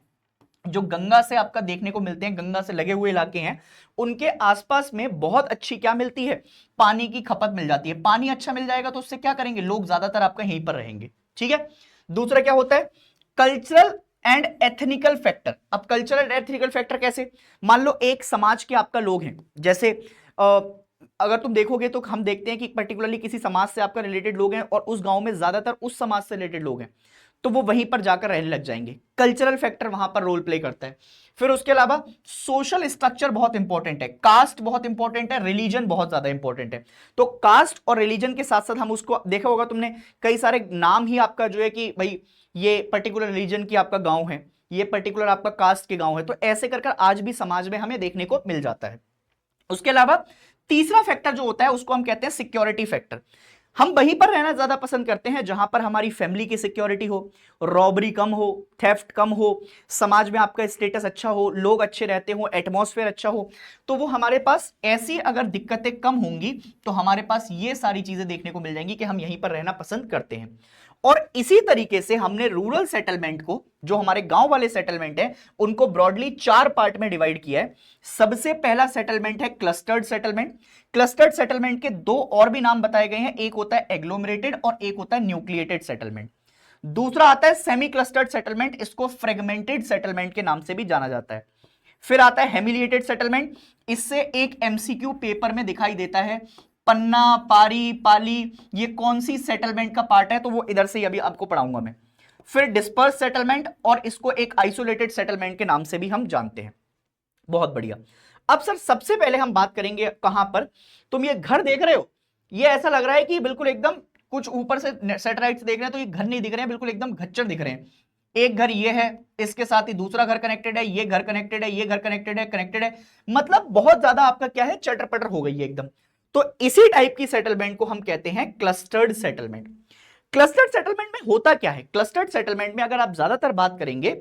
जो गंगा से आपका देखने को मिलते हैं, गंगा से लगे हुए इलाके हैं, उनके आसपास में बहुत अच्छी क्या मिलती है, पानी की खपत मिल जाती है। पानी अच्छा मिल जाएगा तो उससे क्या करेंगे, लोग ज्यादातर आपका यहीं पर रहेंगे। ठीक है। दूसरा क्या होता है, कल्चरल एंड एथनिकल फैक्टर। अब कल्चरल एंड एथनिकल फैक्टर कैसे, मान लो एक समाज के आपका लोग हैं, जैसे अगर तुम देखोगे तो हम देखते हैं कि पर्टिकुलरली किसी समाज से आपका रिलेटेड लोग हैं और उस गांव में ज्यादातर उस समाज से रिलेटेड लोग हैं, तो वो वहीं पर जाकर रहने लग जाएंगे। कल्चरल फैक्टर वहां पर रोल प्ले करता है। फिर उसके अलावा सोशल स्ट्रक्चर बहुत इंपॉर्टेंट है, कास्ट बहुत इंपॉर्टेंट है, रिलीजन बहुत ज्यादा इंपॉर्टेंट है। तो कास्ट और रिलीजन के साथ साथ हम उसको देखा होगा तुमने, कई सारे नाम ही आपका जो है कि भाई ये पर्टिकुलर रिलीजन की आपका गांव है, ये पर्टिकुलर आपका कास्ट के गांव है। तो ऐसे कर आज भी समाज में हमें देखने को मिल जाता है। उसके अलावा तीसरा फैक्टर जो होता है उसको हम कहते हैं सिक्योरिटी फैक्टर। हम वहीं पर रहना ज्यादा पसंद करते हैं जहां पर हमारी फैमिली की सिक्योरिटी हो, रॉबरी कम हो, थेफ्ट कम हो, समाज में आपका स्टेटस अच्छा हो, लोग अच्छे रहते हो, एटमॉस्फेयर अच्छा हो। तो वो हमारे पास ऐसी अगर दिक्कतें कम होंगी तो हमारे पास ये सारी चीजें देखने को मिल जाएंगी कि हम यहीं पर रहना पसंद करते हैं। और इसी तरीके से हमने रूरल सेटलमेंट को, जो हमारे गांव वाले सेटलमेंट है, उनको ब्रॉडली 4 पार्ट में डिवाइड किया है। सबसे पहला सेटलमेंट है क्लस्टर्ड सेटलमेंट। क्लस्टर्ड सेटलमेंट के 2 और भी नाम बताए गए हैं, एक होता है एग्लोमरेटेड और एक होता है न्यूक्लिएटेड सेटलमेंट। दूसरा आता है सेमी क्लस्टर्ड सेटलमेंट, इसको फ्रेगमेंटेड सेटलमेंट के नाम से भी जाना जाता है। फिर आता है हेमिलिएटेड सेटलमेंट, इससे एक एमसीक्यू पेपर में दिखाई देता है, पन्ना, पारी, पाली, ये कौन सी सेटलमेंट का पार्ट है, तो वो इधर से अभी आपको पढ़ाऊंगा मैं। फिर डिस्पर्स सेटलमेंट, और इसको एक आइसोलेटेड सेटलमेंट के नाम से भी हम जानते हैं। बहुत बढ़िया। अब सर सबसे पहले हम बात करेंगे कहां पर, तुम ये घर देख रहे हो, ये ऐसा लग रहा है कि बिल्कुल एकदम कुछ ऊपर से सैटेलाइट से देख रहे हैं तो ये घर नहीं दिख रहे हैं, बिल्कुल एकदम घच्चर दिख रहे हैं। एक घर ये है, इसके साथ ही दूसरा घर कनेक्टेड है, ये घर कनेक्टेड है, ये घर कनेक्टेड है, कनेक्टेड है, मतलब बहुत ज्यादा आपका क्या है, चटर पटर हो गई है एकदम। तो इसी टाइप की सेटलमेंट को हम कहते हैं क्लस्टर्ड सेटलमेंट। क्लस्टर्ड सेटलमेंट में होता क्या है, क्लस्टर्ड सेटलमेंट में अगर आप ज्यादातर बात करेंगे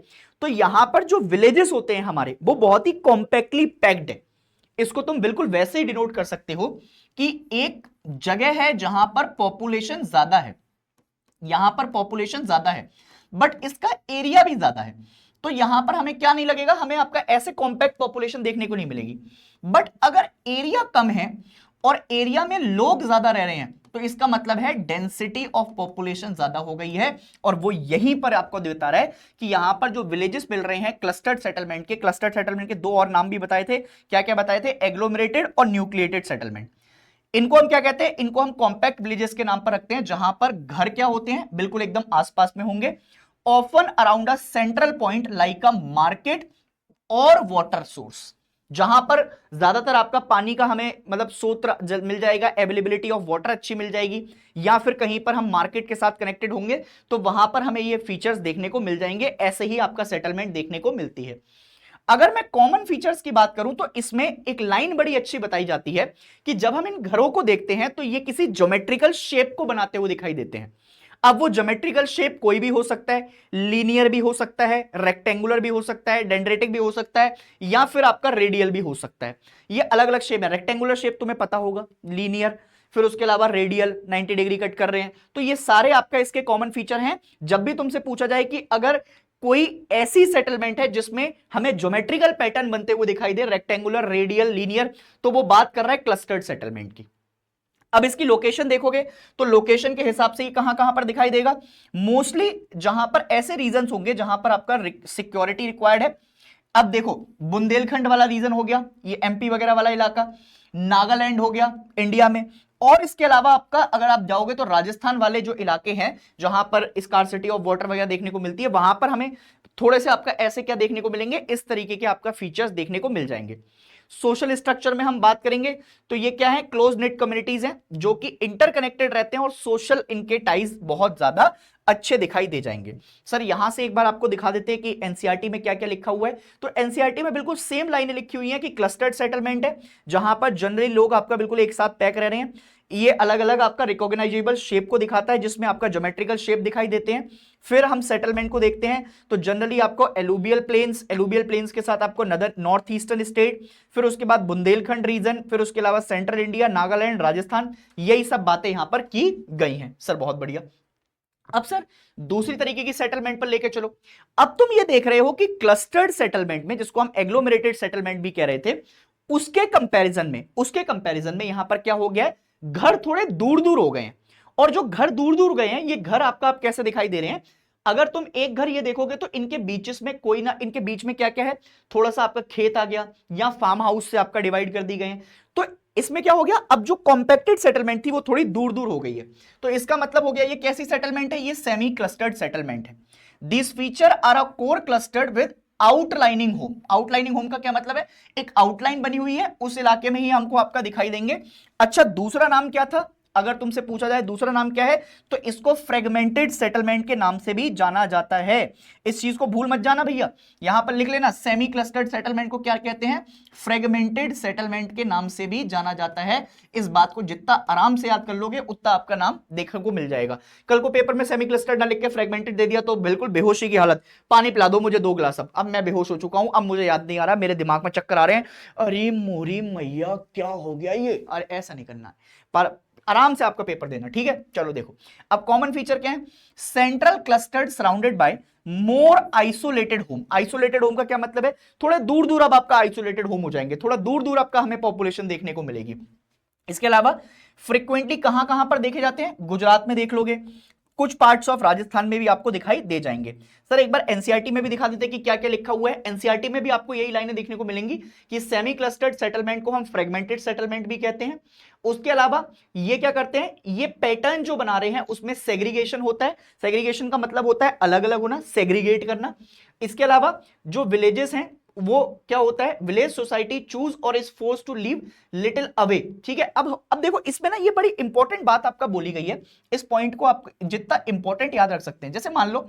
तो यहां पर जो विलेजेस होते हैं हमारे, वो बहुत ही कॉम्पैक्टली पैक्ड है। इसको तुम बिल्कुल वैसे ही डिनोट कर सकते हो कि एक जगह है जहां पर पॉपुलेशन ज्यादा है, यहां पर पॉपुलेशन ज्यादा है बट इसका एरिया भी ज्यादा है। तो यहां पर हमें क्या नहीं लगेगा, हमें आपका ऐसे कॉम्पैक्ट पॉपुलेशन देखने को नहीं मिलेगी। बट अगर एरिया कम है और एरिया में लोग ज्यादा रह रहे हैं तो इसका मतलब है डेंसिटी ऑफ पॉपुलेशन ज्यादा हो गई है। और वो यहीं पर आपको बता रहा है कि यहां पर जो विलेजेस मिल रहे हैं क्लस्टर्ड सेटलमेंट के, क्लस्टर्ड सेटलमेंट के 2 और नाम भी बताए थे, क्या क्या बताए थे, एग्लोमरेटेड और न्यूक्लिएटेड सेटलमेंट। इनको हम क्या कहते हैं, इनको हम कॉम्पैक्ट विलेजेस के नाम पर रखते हैं, जहां पर घर क्या होते हैं, बिल्कुल एकदम आसपास में होंगे, often around a central point like a market और वाटर सोर्स, जहां पर ज्यादातर आपका पानी का हमें मतलब स्रोत मिल जाएगा, अवेलेबिलिटी ऑफ वाटर अच्छी मिल जाएगी, या फिर कहीं पर हम मार्केट के साथ कनेक्टेड होंगे तो वहां पर हमें ये फीचर्स देखने को मिल जाएंगे। ऐसे ही आपका सेटलमेंट देखने को मिलती है। अगर मैं कॉमन फीचर्स की बात करूं तो इसमें एक लाइन बड़ी अच्छी बताई जाती है कि जब हम इन घरों को देखते हैं तो ये किसी ज्योमेट्रिकल शेप को बनाते हुए दिखाई देते हैं। अब वो ज्योमेट्रिकल शेप कोई भी हो सकता है, लीनियर भी हो सकता है, रेक्टेंगुलर भी हो सकता है, डेंड्रेटिक भी हो सकता है, या फिर आपका रेडियल भी हो सकता है। ये अलग अलग शेप है। रेक्टेंगुलर शेप तुम्हें पता होगा, लीनियर, फिर उसके अलावा रेडियल 90 डिग्री कट कर रहे हैं। तो ये सारे आपका इसके कॉमन फीचर हैं। जब भी तुमसे पूछा जाए कि अगर कोई ऐसी सेटलमेंट है जिसमें हमें ज्योमेट्रिकल पैटर्न बनते हुए दिखाई दे, रेक्टेंगुलर, रेडियल, लीनियर, तो वो बात कर रहा है क्लस्टर्ड सेटलमेंट की। अब इसकी लोकेशन देखोगे तो लोकेशन के हिसाब से ही कहां कहां पर दिखाई देगा, मोस्टली जहां पर ऐसे रीजन होंगे जहां पर आपका सिक्योरिटी रिक्वायर्ड है। अब देखो, बुंदेलखंड वाला रीजन हो गया, ये एमपी वगैरह वाला इलाका, नागालैंड हो गया इंडिया में, और इसके अलावा आपका अगर आप जाओगे तो राजस्थान वाले जो इलाके हैं जहां पर स्कार्सिटी ऑफ वाटर वगैरह देखने को मिलती है, वहां पर हमें थोड़े से आपका ऐसे क्या देखने को मिलेंगे, इस तरीके के आपका फीचर्स देखने को मिल जाएंगे। सोशल स्ट्रक्चर में हम बात करेंगे तो ये क्या है, क्लोज नेट कम्युनिटीज हैं जो कि इंटरकनेक्टेड रहते हैं और सोशल इनके टाइज बहुत ज्यादा अच्छे दिखाई दे जाएंगे। सर यहां से एक बार आपको दिखा देते हैं कि एनसीईआरटी में क्या क्या लिखा हुआ है। तो एनसीईआरटी में बिल्कुल सेम लाइनें लिखी हुई हैं कि क्लस्टर्ड सेटलमेंट है जहां पर जनरली लोग आपका बिल्कुल एक साथ पैक रह रहे हैं। ये अलग अलग आपका रिकॉग्नाइजेबल शेप को दिखाता है जिसमें आपका ज्योमेट्रिकल शेप दिखाई देते हैं। फिर हम सेटलमेंट को देखते हैं तो जनरली आपको एलुवियल प्लेन्स के साथ आपको नॉर्थ ईस्टर्न स्टेट, फिर उसके बाद बुंदेलखंड रीजन, फिर उसके अलावा सेंट्रल इंडिया, नागालैंड, राजस्थान, यही सब बातें यहां पर की गई हैं। सर बहुत बढ़िया। अब सर दूसरी तरीके की सेटलमेंट पर लेके चलो। अब तुम ये देख रहे हो कि क्लस्टर्ड सेटलमेंट में, जिसको हम एग्लोमेरेटेड सेटलमेंट भी कह रहे थे, उसके कंपैरिजन में यहां पर क्या हो गया है, घर थोड़े दूर दूर हो गए हैं। और जो घर दूर दूर गए हैं, ये घर आपका आप कैसे दिखाई दे रहे हैं, अगर तुम एक घर ये देखोगे तो इनके बीचेस में कोई ना, इनके बीच में क्या क्या है, थोड़ा सा आपका खेत आ गया या फार्म हाउस से आपका डिवाइड कर दी गए हैं। तो इसमें क्या हो गया, अब जो कॉम्पैक्टेड सेटलमेंट थी वो थोड़ी दूर दूर हो गई है। तो इसका मतलब हो गया ये कैसी सेटलमेंट है, ये सेमी क्लस्टर्ड सेटलमेंट है। This feature are a core clustered with outlining home. Outlining home का क्या मतलब है, एक आउटलाइन बनी हुई है, उस इलाके में ही हमको आपका दिखाई देंगे। अच्छा, दूसरा नाम क्या था, अगर तुमसे पूछा जाए दूसरा नाम क्या है, तो इसको फ्रेगमेंटेड सेटलमेंट के नाम से भी जाना जाता है। इस चीज को भूल मत जाना भैया, यहां पर लिख लेना, सेमी क्लस्टर्ड सेटलमेंट को क्या कहते हैं, फ्रेगमेंटेड सेटलमेंट के नाम से भी जाना जाता है। इस बात को जितना आराम से याद कर लोगे उतना आपका नाम देखने को मिल जाएगा। कल को पेपर में सेमी क्लस्टर्ड ना लिख के फ्रेगमेंटेड दे दिया तो बिल्कुल बेहोशी की हालत, पानी पिला दो मुझे 2 गिलास। अब मैं बेहोश हो चुका हूं, अब मुझे याद नहीं आ रहा, मेरे दिमाग में चक्कर आ रहे हैं, अरे मोरी मैया क्या हो गया ये। अरे ऐसा नहीं करना है, पर आराम से आपका पेपर देना, ठीक है। चलो देखो, अब कॉमन फीचर क्या है, central clustered surrounded by more isolated home. Isolated home का क्या मतलब है, थोड़े दूर दूर अब आपका आइसोलेटेड होम हो जाएंगे, थोड़ा दूर दूर आपका हमें पॉपुलेशन देखने को मिलेगी। इसके अलावा फ्रीक्वेंटली कहां कहां पर देखे जाते हैं, गुजरात में देख लोगे, कुछ पार्ट्स ऑफ राजस्थान में भी आपको दिखाई दे जाएंगे। सर एक बार एनसीईआरटी में भी दिखा देते हैं कि क्या क्या लिखा हुआ है। एनसीईआरटी में भी आपको यही लाइनें देखने को मिलेंगी कि सेमी क्लस्टर्ड सेटलमेंट को हम फ्रेगमेंटेड सेटलमेंट भी कहते हैं। उसके अलावा ये क्या करते हैं, ये पैटर्न जो बना रहे हैं उसमें सेग्रीगेशन होता है। सेग्रीगेशन का मतलब होता है अलग अलग होना, सेग्रीगेट करना। इसके अलावा जो विलेजेस हैं वो क्या होता है, विलेज सोसाइटी चूज और is force to leave little away, ठीक है। अब देखो इसमें ना ये बड़ी इंपॉर्टेंट बात आपका बोली गई है, इस पॉइंट को आप जितना इंपॉर्टेंट याद रख सकते हैं। जैसे मान लो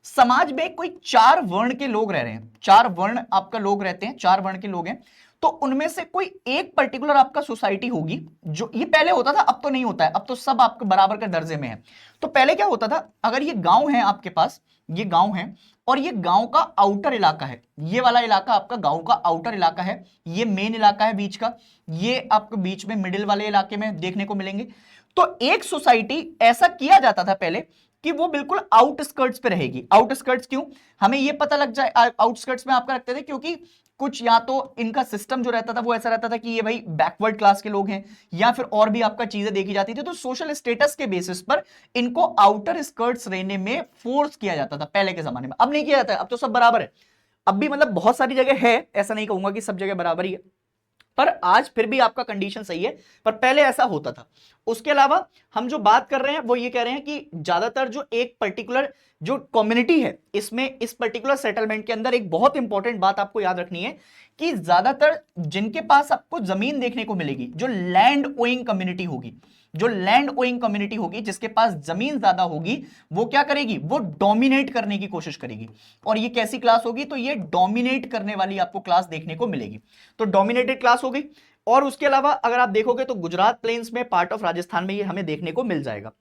समाज में कोई 4 वर्ण के लोग रह रहे हैं, 4 वर्ण आपका लोग रहते हैं, 4 वर्ण के लोग हैं, तो उनमें से कोई एक पर्टिकुलर आपका सोसाइटी होगी, जो ये पहले होता था, अब तो नहीं होता है, अब तो सब आपके बराबर के दर्जे में है। तो पहले क्या होता था, अगर ये गांव है आपके पास, ये गांव है और ये गांव का आउटर इलाका है, ये वाला इलाका आपका गांव का आउटर इलाका है, ये मेन इलाका है बीच का, ये आपको बीच में मिडिल वाले इलाके में देखने को मिलेंगे। तो एक सोसाइटी ऐसा किया जाता था पहले कि वो बिल्कुल आउटस्कर्ट्स पे रहेगी। आउटस्कर्ट्स क्यों, हमें ये पता लग जाए, आउटस्कर्ट्स में आपका रखते थे क्योंकि कुछ या तो इनका सिस्टम जो रहता था वो ऐसा रहता था कि ये भाई बैकवर्ड क्लास के लोग हैं, या फिर और भी आपका चीजें देखी जाती थी, तो सोशल स्टेटस के बेसिस पर इनको आउटर स्कर्ट्स रहने में फोर्स किया जाता था पहले के जमाने में। अब नहीं किया जाता है, अब तो सब बराबर है। अब भी मतलब बहुत सारी जगह है, ऐसा नहीं कहूंगा कि सब जगह बराबर ही है, पर आज फिर भी आपका कंडीशन सही है, पर पहले ऐसा होता था। उसके अलावा हम जो बात कर रहे हैं वो ये कह रहे हैं कि ज्यादातर जो एक पर्टिकुलर जो कम्युनिटी है, इसमें इस पर्टिकुलर सेटलमेंट के अंदर एक बहुत इंपॉर्टेंट बात आपको याद रखनी है कि ज्यादातर जिनके पास आपको जमीन देखने को मिलेगी, जो लैंड ओइंग कम्युनिटी होगी, जो लैंड ओइंग कम्युनिटी होगी, जिसके पास जमीन ज्यादा होगी, वो क्या करेगी, वो डोमिनेट करने की कोशिश करेगी। और ये कैसी क्लास होगी, तो ये डोमिनेट करने वाली आपको क्लास देखने को मिलेगी, तो डोमिनेटेड क्लास हो गई। और उसके अलावा अगर आप देखोगे तो गुजरात प्लेन्स में, पार्ट ऑफ राजस्थान में ये हमें देखने को मिल जाएगा।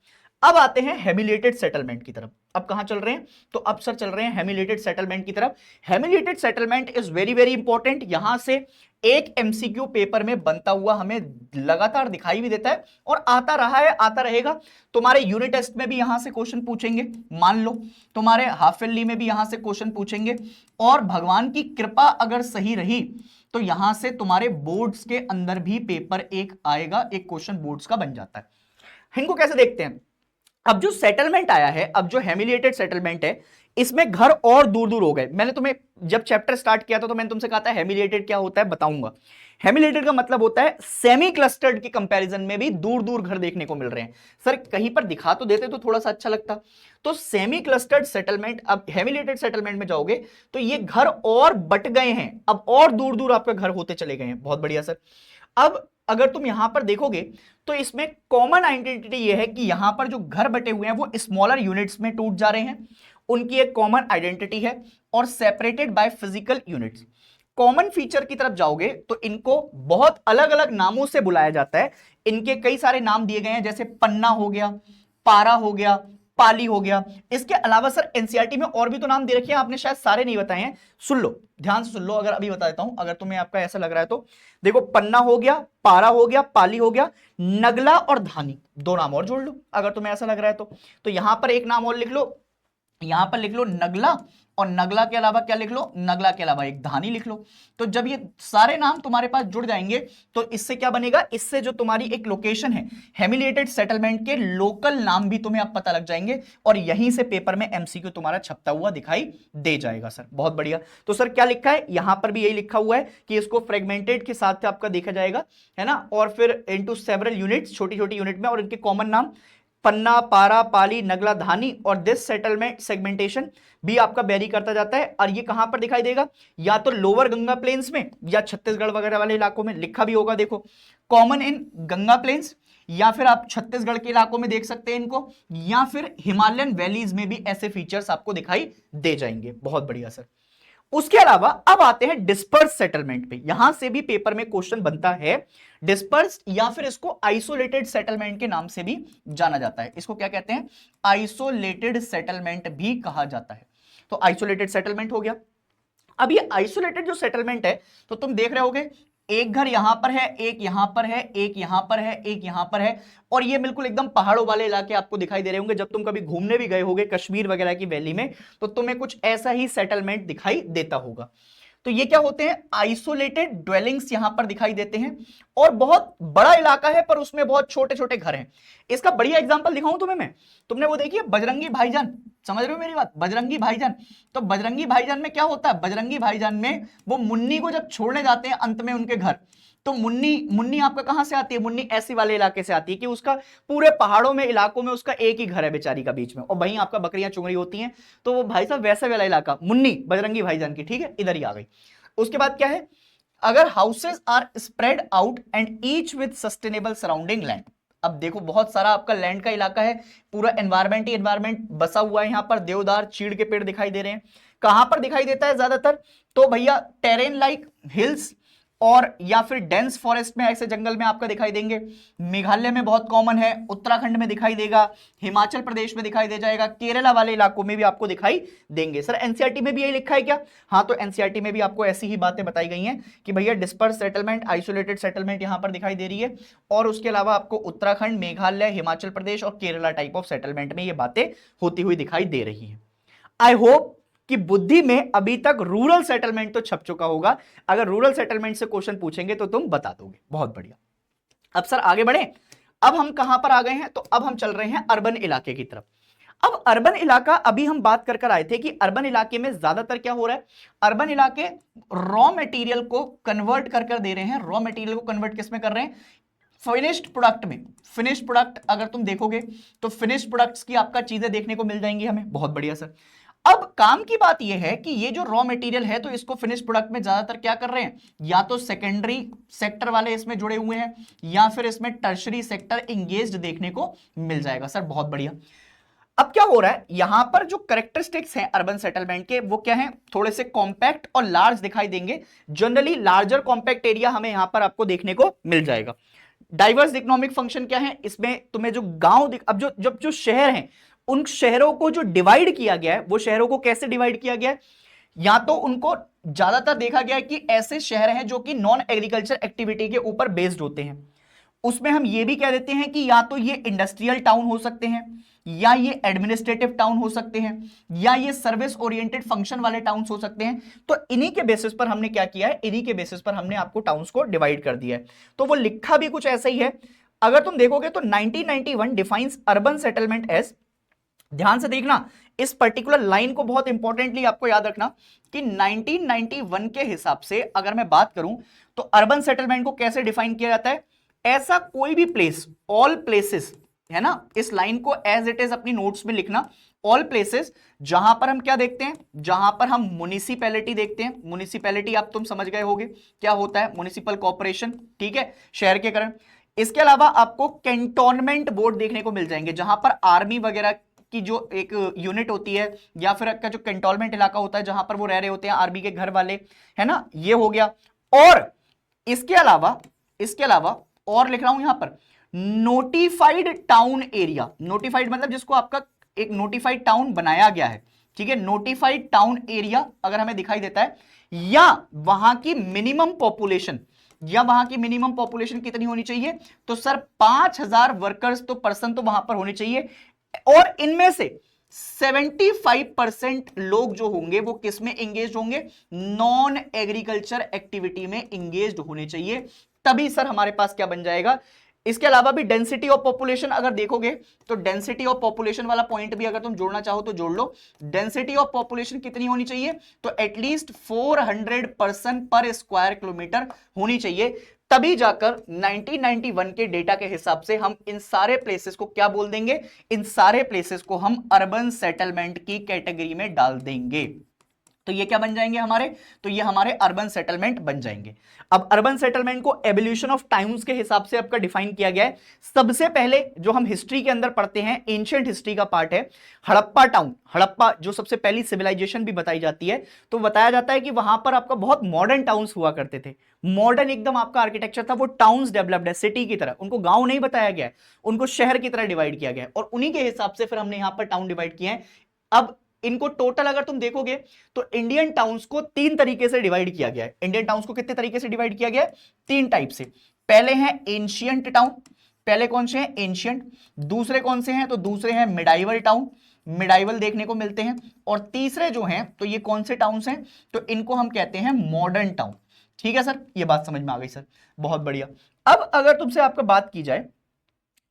अब आते हैं हेमिलेटेड सेटलमेंट की तरफ। अब कहां चल रहे हैं? तो अब सर चल रहे हैं हेमिलेटेड सेटलमेंट की तरफ। Hamleted settlement is very very important. यहां से एक एमसीक्यू पेपर में बनता हुआ हमें लगातार दिखाई भी देता है और आता रहा है, आता रहेगा। तुम्हारे यूनिट टेस्ट में भी यहां से क्वेश्चन पूछेंगे, मान लो तुम्हारे हाफ ईयरली में भी यहां से क्वेश्चन पूछेंगे, और भगवान की कृपा अगर सही रही तो यहां से तुम्हारे बोर्ड्स के अंदर भी पेपर एक आएगा, एक क्वेश्चन बोर्ड्स का बन जाता है। इनको कैसे देखते हैं? अब जो सेटलमेंट आया है, अब जो हेमिलिएटेड सेटलमेंट है, इसमें घर और दूर दूर हो गए। मैंने तुम्हें जब चैप्टर स्टार्ट किया था तो मैंने तुमसे कहा था हेमिलिएटेड क्या होता है, बताऊंगा। हेमिलिएटेड का मतलब होता है सेमी क्लस्टर्ड की कंपैरिजन में भी दूर दूर घर देखने को मिल रहे हैं। सर कहीं पर दिखा तो देते तो थोड़ा सा अच्छा लगता। तो सेमी क्लस्टर्ड सेटलमेंट, अब हेमिलिएटेड सेटलमेंट में जाओगे तो ये घर और बट गए हैं, अब और दूर दूर आपके घर होते चले गए हैं। बहुत बढ़िया सर। अब अगर तुम यहां पर देखोगे तो इसमें कॉमन आइडेंटिटी यह है कि यहां पर जो घर बटे हुए हैं वो स्मॉलर यूनिट्स में टूट जा रहे हैं, उनकी एक कॉमन आइडेंटिटी है, और separated by physical units. Common feature की तरफ जाओगे तो इनको बहुत अलग अलग नामों से बुलाया जाता है। इनके कई सारे नाम दिए गए हैं, जैसे पन्ना हो गया, पारा हो गया, पाली हो गया। इसके अलावा सर एनसीईआरटी में और भी तो नाम दे रखे हैं, आपने शायद सारे नहीं बताए हैं। सुन लो, ध्यान से सुन लो, अगर अभी बता देता हूं, अगर तुम्हें आपका ऐसा लग रहा है तो देखो, पन्ना हो गया, पारा हो गया, पाली हो गया, नगला और धानी, दो नाम और जोड़ लो अगर तुम्हें ऐसा लग रहा है तो यहां पर एक नाम और लिख लो, यहां पर लिख लो नगला, और नगला के अलावा क्या लिख लो, नगला के अलावा एक धानी लिख लो। तो जब ये सारे नाम तुम्हारे पास जुड़ जाएंगे तो इससे क्या बनेगा, इससे जो तुम्हारी एक लोकेशन है हेमिलिएटेड सेटलमेंट के लोकल नाम भी तुम्हें अब पता लग जाएंगे, और यहीं से पेपर में एमसीक्यू तुम्हारा छपता हुआ दिखाई दे जाएगा सर। बहुत बढ़िया। तो सर क्या लिखा है, यहां पर भी यही लिखा हुआ है कि इसको फ्रेगमेंटेड के साथ आपका देखा जाएगा, है ना, और फिर इनटू सेवरल यूनिट्स, छोटी छोटी यूनिट में, और इनके कॉमन नाम पन्ना, पारा, पाली, नगला, धानी, और दिस सेटलमेंट सेगमेंटेशन भी आपका वेरी करता जाता है। और ये कहां पर दिखाई देगा, या तो लोअर गंगा प्लेन्स में या छत्तीसगढ़ वगैरह वाले इलाकों में लिखा भी होगा, देखो कॉमन इन गंगा प्लेन्स, या फिर आप छत्तीसगढ़ के इलाकों में देख सकते हैं इनको, या फिर हिमालयन वैलीज में भी ऐसे फीचर्स आपको दिखाई दे जाएंगे। बहुत बढ़िया सर। उसके अलावा अब आते हैं डिस्पर्स सेटलमेंट पे। यहां से भी पेपर में क्वेश्चन बनता है डिस्पर्स, या फिर इसको आइसोलेटेड सेटलमेंट के नाम से भी जाना जाता है। इसको क्या कहते हैं, आइसोलेटेड सेटलमेंट भी कहा जाता है। तो आइसोलेटेड सेटलमेंट हो गया। अब ये आइसोलेटेड जो सेटलमेंट है, तो तुम देख रहे होगे एक घर यहां पर है, एक यहां पर है, एक यहां पर है, एक यहां पर है, और ये बिल्कुल एकदम पहाड़ों वाले इलाके आपको दिखाई दे रहे होंगे। जब तुम कभी घूमने भी गए होगे कश्मीर वगैरह की वैली में, तो तुम्हें कुछ ऐसा ही सेटलमेंट दिखाई देता होगा। तो ये क्या होते हैं, आइसोलेटेड ड्वेलिंग्स यहां पर दिखाई देते हैं, और बहुत बड़ा इलाका है पर उसमें बहुत छोटे छोटे घर हैं। इसका बढ़िया एग्जांपल दिखाऊं तुम्हें मैं, तुमने वो देखी है बजरंगी भाईजान, समझ रहे हो मेरी बात, बजरंगी भाईजान। तो बजरंगी भाईजान में क्या होता है, बजरंगी भाईजान में वो मुन्नी को जब छोड़ने जाते हैं अंत में उनके घर, तो मुन्नी आपका कहां से आती है, मुन्नी ऐसी वाले इलाके से आती है कि उसका पूरे पहाड़ों में इलाकों में उसका एक ही घर है बेचारी का बीच में, और वहीं आपका बकरियां चुंग रही होती हैं। तो वो भाई साहब वैसा वाला इलाका मुन्नी बजरंगी भाईजान की, ठीक है, इधर ही आ गई। उसके बाद क्या है, अगर houses are spread out and each with sustainable surrounding land. अब देखो बहुत सारा आपका लैंड का इलाका है, पूरा एनवायरमेंट ही एनवायरमेंट बसा हुआ है। यहां पर देवदार चीड़ के पेड़ दिखाई दे रहे हैं। कहां पर दिखाई देता है ज्यादातर, तो भैया टेरेन लाइक हिल्स, और या फिर डेंस फॉरेस्ट में, ऐसे जंगल में आपका दिखाई देंगे। मेघालय में बहुत कॉमन है, उत्तराखंड में दिखाई देगा, हिमाचल प्रदेश में दिखाई दे जाएगा, केरला वाले इलाकों में भी आपको दिखाई देंगे। सर एनसीईआरटी में भी यही लिखा है क्या? हाँ, तो एनसीईआरटी में भी आपको ऐसी ही बातें बताई गई हैं कि भैया डिस्पर्स सेटलमेंट, आइसोलेटेड सेटलमेंट यहां पर दिखाई दे रही है, और उसके अलावा आपको उत्तराखंड, मेघालय, हिमाचल प्रदेश और केरला टाइप ऑफ सेटलमेंट में ये बातें होती हुई दिखाई दे रही है। आई होप कि बुद्धि में अभी तक रूरल सेटलमेंट तो छप चुका होगा। अगर रूरल सेटलमेंट से क्वेश्चन पूछेंगे तो तुम बता दोगे। बहुत बढ़िया। अब सर आगे बढ़े, अब हम कहां पर आ गए हैं, तो अब हम चल रहे हैं अर्बन इलाके की तरफ। अब अर्बन इलाका, अभी हम बात कर आए थे कि अर्बन इलाके में ज्यादातर क्या हो रहा है, अर्बन इलाके रॉ मटेरियल को कन्वर्ट कर दे रहे हैं। रॉ मटेरियल को कन्वर्ट किस में कर रहे हैं, फिनिश्ड प्रोडक्ट में। फिनिश्ड प्रोडक्ट अगर तुम देखोगे तो फिनिश्ड प्रोडक्ट्स की आपका चीजें देखने को मिल जाएंगी हमें। बहुत बढ़िया सर। अब काम की बात यह है कि ये जो रॉ मटेरियल है, तो इसको फिनिश प्रोडक्ट में ज्यादातर क्या कर रहे हैं, या तो सेकेंडरी सेक्टर वाले इसमें जुड़े हुए हैं, या फिर इसमें टर्शरी सेक्टर इंगेज्ड देखने को मिल जाएगा। सर बहुत बढ़िया। अब क्या हो रहा है, यहां पर जो कैरेक्टरिस्टिक्स हैं अर्बन सेटलमेंट के, वो क्या हैं, थोड़े से कॉम्पैक्ट और लार्ज दिखाई देंगे। जनरली लार्जर कॉम्पैक्ट एरिया हमें यहां पर आपको देखने को मिल जाएगा। डाइवर्स इकोनॉमिक फंक्शन क्या है इसमें, तुम्हें जो गांव अब जो शहर हैं उन शहरों को जो डिवाइड किया गया है, वो शहरों को कैसे डिवाइड किया गया है, या तो उनको ज्यादातर देखा गया है कि ऐसे शहर हैं जो कि नॉन एग्रीकल्चर एक्टिविटी के ऊपर बेस्ड होते हैं, उसमें हम ये भी कह देते हैं कि या तो ये इंडस्ट्रियल टाउन हो सकते हैं, या ये एडमिनिस्ट्रेटिव टाउन हो सकते हैं, या ये सर्विस ओरिएंटेड फंक्शन वाले टाउन्स हो सकते हैं। तो इन्हीं के बेसिस पर हमने क्या किया है, इन्हीं के बेसिस पर हमने आपको टाउन्स को डिवाइड कर दिया है। तो वो लिखा भी कुछ ऐसा ही है। अगर तुम देखोगे तो 1991 डिफाइंस अर्बन सेटलमेंट एज, ध्यान से देखना इस पर्टिकुलर लाइन को बहुत इंपॉर्टेंटली आपको याद रखना कि 1991 के हिसाब से अगर मैं बात करूं तो अर्बन सेटलमेंट को कैसे डिफाइन किया जाता है, ऐसा कोई भी प्लेस, ऑल प्लेसेस, है ना, इस लाइन को एज इट इज अपनी नोट्स में लिखना, ऑल प्लेसेस जहां पर हम क्या देखते हैं, जहां पर हम म्युनिसिपैलिटी देखते हैं। म्युनिसिपैलिटी आप तुम समझ गए होगे क्या होता है, म्युनिसिपल कॉर्पोरेशन, ठीक है, शहर के कारण। इसके अलावा आपको कैंटोनमेंट बोर्ड देखने को मिल जाएंगे, जहां पर आर्मी वगैरह की जो एक यूनिट होती है, या फिर आपका जो कैंटोनमेंट इलाका होता है जहां पर वो रह रहे होते हैं आर्मी के घर वाले, है ना, ये हो गया। और इसके अलावा और लिख रहा हूं यहां पर नोटिफाइड टाउन एरिया। नोटिफाइड मतलब जिसको आपका एक नोटिफाइड टाउन बनाया गया है, ठीक है, नोटिफाइड टाउन एरिया अगर हमें दिखाई देता है, या वहां की मिनिमम पॉपुलेशन, या वहां की मिनिमम पॉपुलेशन कितनी होनी चाहिए, तो सर 5000 वर्कर्स तो पर्सन तो वहां पर होने चाहिए, और इनमें से 75% लोग जो होंगे वो किस में एंगेज होंगे, नॉन एग्रीकल्चर एक्टिविटी में एंगेज होने चाहिए, तभी सर हमारे पास क्या बन जाएगा। इसके अलावा भी डेंसिटी ऑफ पॉपुलेशन अगर देखोगे तो डेंसिटी ऑफ पॉपुलेशन वाला पॉइंट भी अगर तुम जोड़ना चाहो तो जोड़ लो। डेंसिटी ऑफ पॉपुलेशन कितनी होनी चाहिए, तो एटलीस्ट 400 पर्सन पर स्क्वायर किलोमीटर होनी चाहिए, तभी जाकर 1991 के डेटा के हिसाब से हम इन सारे प्लेसेस को क्या बोल देंगे, इन सारे प्लेसेस को हम अर्बन सेटलमेंट की कैटेगरी में डाल देंगे। तो ये क्या बन जाएंगे हमारे, तो ये हमारे अर्बन सेटलमेंट बन जाएंगे। अब अर्बन सेटलमेंट को एवोल्यूशन ऑफ टाइम्स के हिसाब से आपका डिफाइन किया गया है। सबसे पहले जो हम हिस्ट्री के अंदर पढ़ते हैं, एंशिएंट हिस्ट्री का पार्ट है हड़प्पा टाउन। हड़प्पा जो सबसे पहली सिविलाइजेशन भी बताई जाती है, तो बताया जाता है कि वहां पर आपका बहुत मॉडर्न टाउन्स हुआ करते थे, मॉडर्न एकदम आपका आर्किटेक्चर था, वो टाउन्स डेवलप्ड है सिटी की तरह, उनको गांव नहीं बताया गया है, उनको शहर की तरह डिवाइड किया गया है, और उन्हीं के हिसाब से फिर हमने यहां पर टाउन डिवाइड किए हैं। अब इनको टोटल अगर तुम देखोगे तो इंडियन टाउन्स को 3 तरीके से डिवाइड किया गया है। इंडियन टाउन्स को कितने तरीके से डिवाइड किया गया है, 3 टाइप से। पहले हैं एंशिएंट टाउन, पहले कौन से हैं, एंशिएंट। दूसरे कौन से हैं, तो दूसरे हैं मिडाइवल टाउन, मिडाइवल देखने को मिलते हैं। और तीसरे जो हैं, तो ये कौन से टाउन्स हैं, तो इनको हम कहते हैं मॉडर्न टाउन। ठीक है सर, ये बात समझ में आ गई सर, बहुत बढ़िया। अब अगर तुमसे आपका बात की जाए,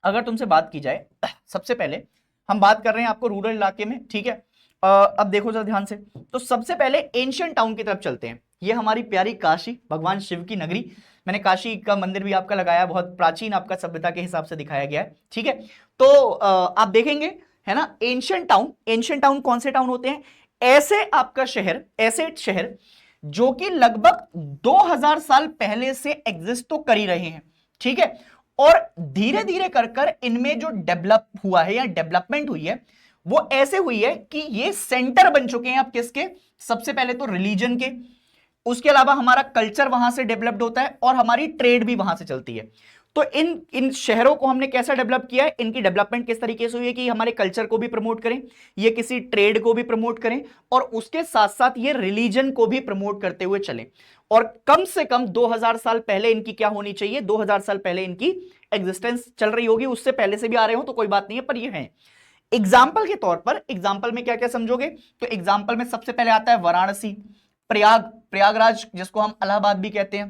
अगर तुमसे बात की जाए, सबसे पहले हम बात कर रहे हैं आपको रूरल इलाके में, ठीक है। अब देखो जरा ध्यान से, तो सबसे पहले एंशिएंट टाउन की तरफ चलते हैं। ये हमारी प्यारी काशी, भगवान शिव की नगरी। मैंने काशी का मंदिर भी आपका लगाया, बहुत प्राचीन आपका सभ्यता के हिसाब से दिखाया गया है, ठीक है। तो आप देखेंगे, है ना, एंशिएंट टाउन। एंशिएंट टाउन कौन से टाउन होते हैं, ऐसे आपका शहर, ऐसे शहर जो कि लगभग 2000 साल पहले से एग्जिस्ट तो कर ही रहे हैं, ठीक है। और धीरे धीरे कर कर इनमें जो डेवलप हुआ है या डेवलपमेंट हुई है, वो ऐसे हुई है कि ये सेंटर बन चुके हैं अब किसके, सबसे पहले तो रिलीजन के, उसके अलावा हमारा कल्चर वहां से डेवलप्ड होता है, और हमारी ट्रेड भी वहां से चलती है। तो इन शहरों को हमने कैसा डेवलप किया है, इनकी डेवलपमेंट किस तरीके से हुई है कि हमारे कल्चर को भी प्रमोट करें, ये किसी ट्रेड को भी प्रमोट करें, और उसके साथ साथ ये रिलीजन को भी प्रमोट करते हुए चलें। और कम से कम 2000 साल पहले इनकी क्या होनी चाहिए, 2000 साल पहले इनकी एग्जिस्टेंस चल रही होगी, उससे पहले से भी आ रहे हो तो कोई बात नहीं है, पर ये है। एग्जाम्पल के तौर पर, एग्जाम्पल में क्या क्या समझोगे, तो एग्जाम्पल में सबसे पहले आता है वाराणसी, प्रयागराज जिसको हम इलाहाबाद भी कहते हैं,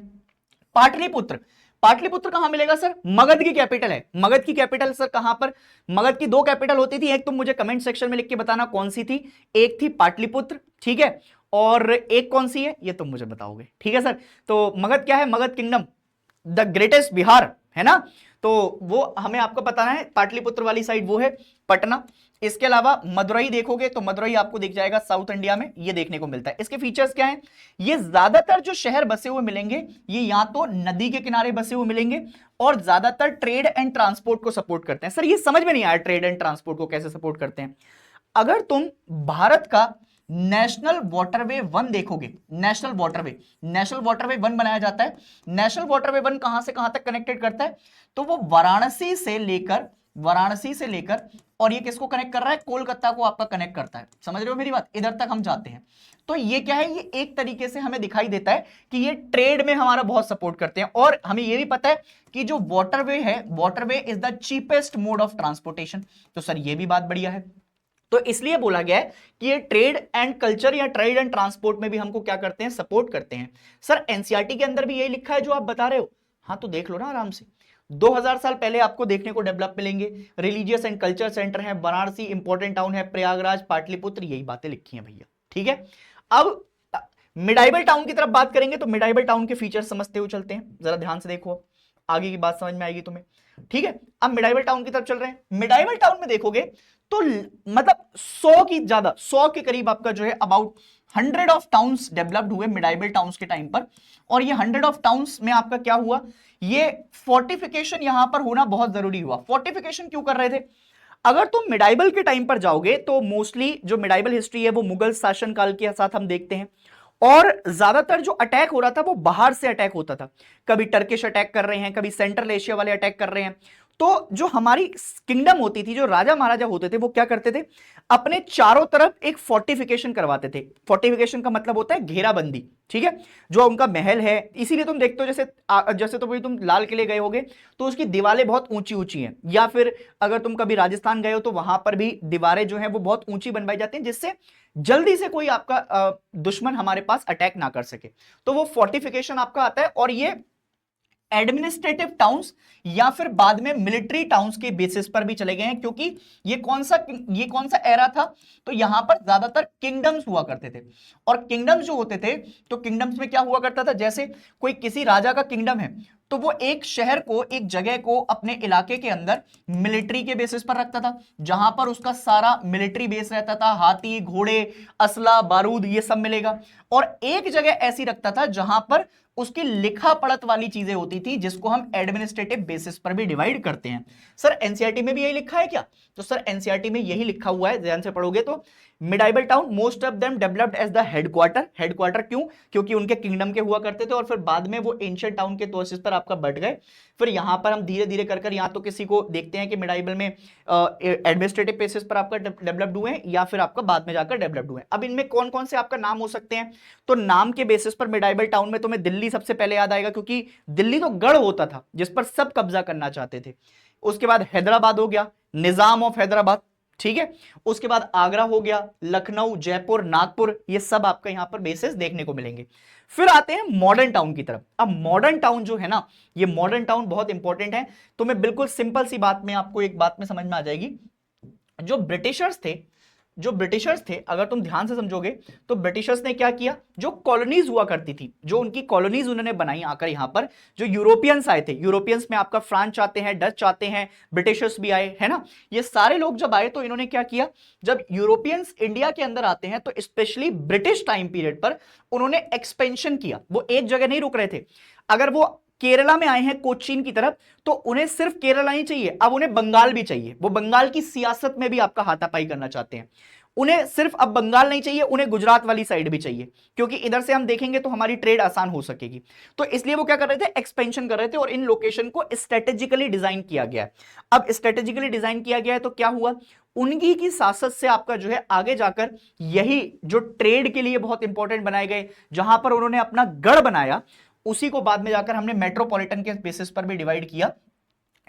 पाटलिपुत्र। पाटलिपुत्र कहां मिलेगा सर, मगध की कैपिटल है। मगध की कैपिटल सर कहां पर, मगध की 2 कैपिटल होती थी, एक तुम मुझे कमेंट सेक्शन में लिख के बताना कौन सी थी, एक थी पाटलिपुत्र, ठीक है, और एक कौन सी है ये तुम मुझे बताओगे, ठीक है सर। तो मगध क्या है, Magadh kingdom, the greatest Bihar, है ना, तो वो हमें आपको बताना है। पाटलिपुत्र वाली साइड वो है पटना। इसके अलावा मदुरई देखोगे तो मदुरई आपको दिख जाएगा साउथ इंडिया में, ये देखने को मिलता है। इसके फीचर्स क्या हैं, ये ज्यादातर जो शहर बसे हुए मिलेंगे ये या तो नदी के किनारे बसे हुए मिलेंगे, और ज्यादातर ट्रेड एंड ट्रांसपोर्ट को सपोर्ट करते हैं। सर ये समझ में नहीं आया, ट्रेड एंड ट्रांसपोर्ट को कैसे सपोर्ट करते हैं। अगर तुम भारत का नेशनल वाटरवे 1 देखोगे, नेशनल वाटरवे 1 बनाया जाता है। नेशनल वाटरवे 1 कहां से कहां तक कनेक्टेड करता है, तो वो वाराणसी से लेकर और ये किसको कनेक्ट कर रहा है, कोलकाता को आपका कनेक्ट करता है। समझ रहे हो मेरी बात, इधर तक हम जाते हैं। तो ये क्या है, ये एक तरीके से हमें दिखाई देता है कि ये ट्रेड में हमारा बहुत सपोर्ट करते हैं। और हमें ये भी पता है कि जो वाटरवे है, waterway is the cheapest mode of transportation. तो सर ये भी बात बढ़िया है। तो इसलिए बोला गया है कि ये ट्रेड एंड कल्चर या ट्रेड एंड ट्रांसपोर्ट में भी हमको क्या करते हैं, सपोर्ट करते हैं। सर एनसीईआरटी के अंदर भी यही लिखा है जो आप बता रहे हो। हाँ तो देख लो ना आराम से, 2000 साल पहले आपको देखने को डेवलप मिलेंगे। रिलीजियस एंड कल्चर सेंटर है वाराणसी, इंपॉर्टेंट टाउन है प्रयागराज, पाटलिपुत्र, यही बातें लिखी हैं भैया। ठीक है, अब मिडाइवल टाउन की तरफ बात करेंगे तो मिडाइवल टाउन के फीचर समझते हुए चलते हैं, जरा ध्यान से देखो, आगे की बात समझ में आएगी तुम्हें। ठीक है, अब मिडाइवल टाउन की तरफ चल रहे हैं। मिडाइवल टाउन में देखोगे तो मतलब 100 के करीब आपका जो है अबाउट 100 ऑफ टाउन्स डेवलप्ड हुए मिडाइवल टाउन्स के टाइम पर। और ये 100 ऑफ टाउन्स में आपका क्या हुआ, ये फोर्टिफिकेशन यहां पर होना बहुत जरूरी हुआ। फोर्टिफिकेशन क्यों कर रहे थे, अगर तुम मिडाइवल के टाइम पर जाओगे तो मोस्टली जो मिडाइवल हिस्ट्री है वो मुगल शासन काल के साथ हम देखते हैं, और ज्यादातर जो अटैक हो रहा था वो बाहर से अटैक होता था। कभी टर्किश अटैक कर रहे हैं, कभी सेंट्रल एशिया वाले अटैक कर रहे हैं। तो जो हमारी किंगडम होती थी, जो राजा महाराजा होते थे, वो क्या करते थे, अपने चारों तरफ एक फोर्टिफिकेशन करवाते थे। फोर्टिफिकेशन का मतलब होता है घेराबंदी। ठीक है, जो उनका महल है, इसीलिए तुम देखते हो जैसे तो भाई तुम लाल किले गए होगे तो उसकी दीवारें बहुत ऊंची ऊंची हैं, या फिर अगर तुम कभी राजस्थान गए हो तो वहां पर भी दीवारें जो है वो बहुत ऊंची बनवाई जाती हैं, जिससे जल्दी से कोई आपका दुश्मन हमारे पास अटैक ना कर सके। तो वो फोर्टिफिकेशन आपका आता है। और ये एडमिनिस्ट्रेटिव टाउन्स या फिर बाद में मिलिट्री टाउन्स के बेसिस पर भी चले गए हैं, क्योंकि ये कौन सा एरा था, तो यहां पर ज्यादातर किंगडम्स हुआ करते थे। और किंगडम्स जो होते थे, तो किंगडम्स में क्या हुआ करता था, जैसे कोई किसी राजा का किंगडम है तो वो एक शहर को, एक जगह को अपने इलाके के अंदर मिलिट्री के बेसिस पर रखता था, जहां पर उसका सारा मिलिट्री बेस रहता था, हाथी घोड़े असला बारूद ये सब मिलेगा। और एक जगह ऐसी रखता था जहां पर उसकी लिखा पढ़त वाली चीजें होती थी, जिसको हम एडमिनिस्ट्रेटिव बेसिस पर भी डिवाइड करते हैं। सर एनसीईआरटी में भी यही लिखा है क्या, तो सर एनसीईआरटी में यही लिखा हुआ है, ध्यान से पढ़ोगे तो। Medieval town most of them developed as the headquarter क्यों, क्योंकि उनके किंगडम के हुआ करते थे, और फिर बाद में वो एंशिएंट टाउन के बेसिस पर आपका बढ़ गए। फिर यहां पर हम धीरे धीरे कर यहां तो किसी को देखते हैं कि मिडाइवल में एडमिनिस्ट्रेटिव बेसिस पर आपका डेवलप्ड हुए हैं, या फिर आपका बाद में जाकर डेवलप्ड हुए हैं। अब इनमें कौन कौन से आपका नाम हो सकते हैं, तो नाम के बेसिस पर मिडाइवल टाउन में तुम्हें दिल्ली सबसे पहले याद आएगा, क्योंकि दिल्ली तो गढ़ होता था जिस पर सब कब्जा करना चाहते थे। उसके बाद हैदराबाद हो गया, निजाम ऑफ हैदराबाद। ठीक है, उसके बाद आगरा हो गया, लखनऊ, जयपुर, नागपुर, ये सब आपका यहां पर बेसिस देखने को मिलेंगे। फिर आते हैं मॉडर्न टाउन की तरफ। अब मॉडर्न टाउन जो है ना, ये मॉडर्न टाउन बहुत इंपॉर्टेंट है। तो मैं बिल्कुल सिंपल सी बात में आपको एक बात में समझ में आ जाएगी। जो ब्रिटिशर्स थे, अगर तुम ध्यान से समझोगे तो ब्रिटिशर्स ने क्या किया, जो कॉलोनीज हुआ करती थी, जो उनकी कॉलोनीज उन्होंने बनाई आकर यहां पर, जो यूरोपियंस आए थे, यूरोपियंस में आपका फ्रांस आते हैं, डच आते हैं, ब्रिटिशर्स भी आए, है ना, ये सारे लोग जब आए तो इन्होंने क्या किया, जब यूरोपियंस इंडिया के अंदर आते हैं तो स्पेशली ब्रिटिश टाइम पीरियड पर उन्होंने एक्सपेंशन किया। वो एक जगह नहीं रुक रहे थे। अगर वो केरला में आए हैं कोचीन की तरफ, तो उन्हें सिर्फ केरला नहीं चाहिए, अब उन्हें बंगाल भी चाहिए। वो बंगाल की सियासत में भी आपका हाथापाई करना चाहते हैं। उन्हें सिर्फ अब बंगाल नहीं चाहिए, उन्हें गुजरात वाली साइड भी चाहिए, क्योंकि इधर से हम देखेंगे तो हमारी ट्रेड आसान हो सकेगी। तो इसलिए वो क्या कर रहे थे, एक्सपेंशन कर रहे थे, और इन लोकेशन को स्ट्रेटेजिकली डिजाइन किया गया है। अब स्ट्रेटेजिकली डिजाइन किया गया है तो क्या हुआ, उनकी की शासक से आपका जो है आगे जाकर यही जो ट्रेड के लिए बहुत इंपॉर्टेंट बनाए गए, जहां पर उन्होंने अपना गढ़ बनाया, उसी को बाद में जाकर हमने मेट्रोपॉलिटन के बेसिस पर भी डिवाइड किया।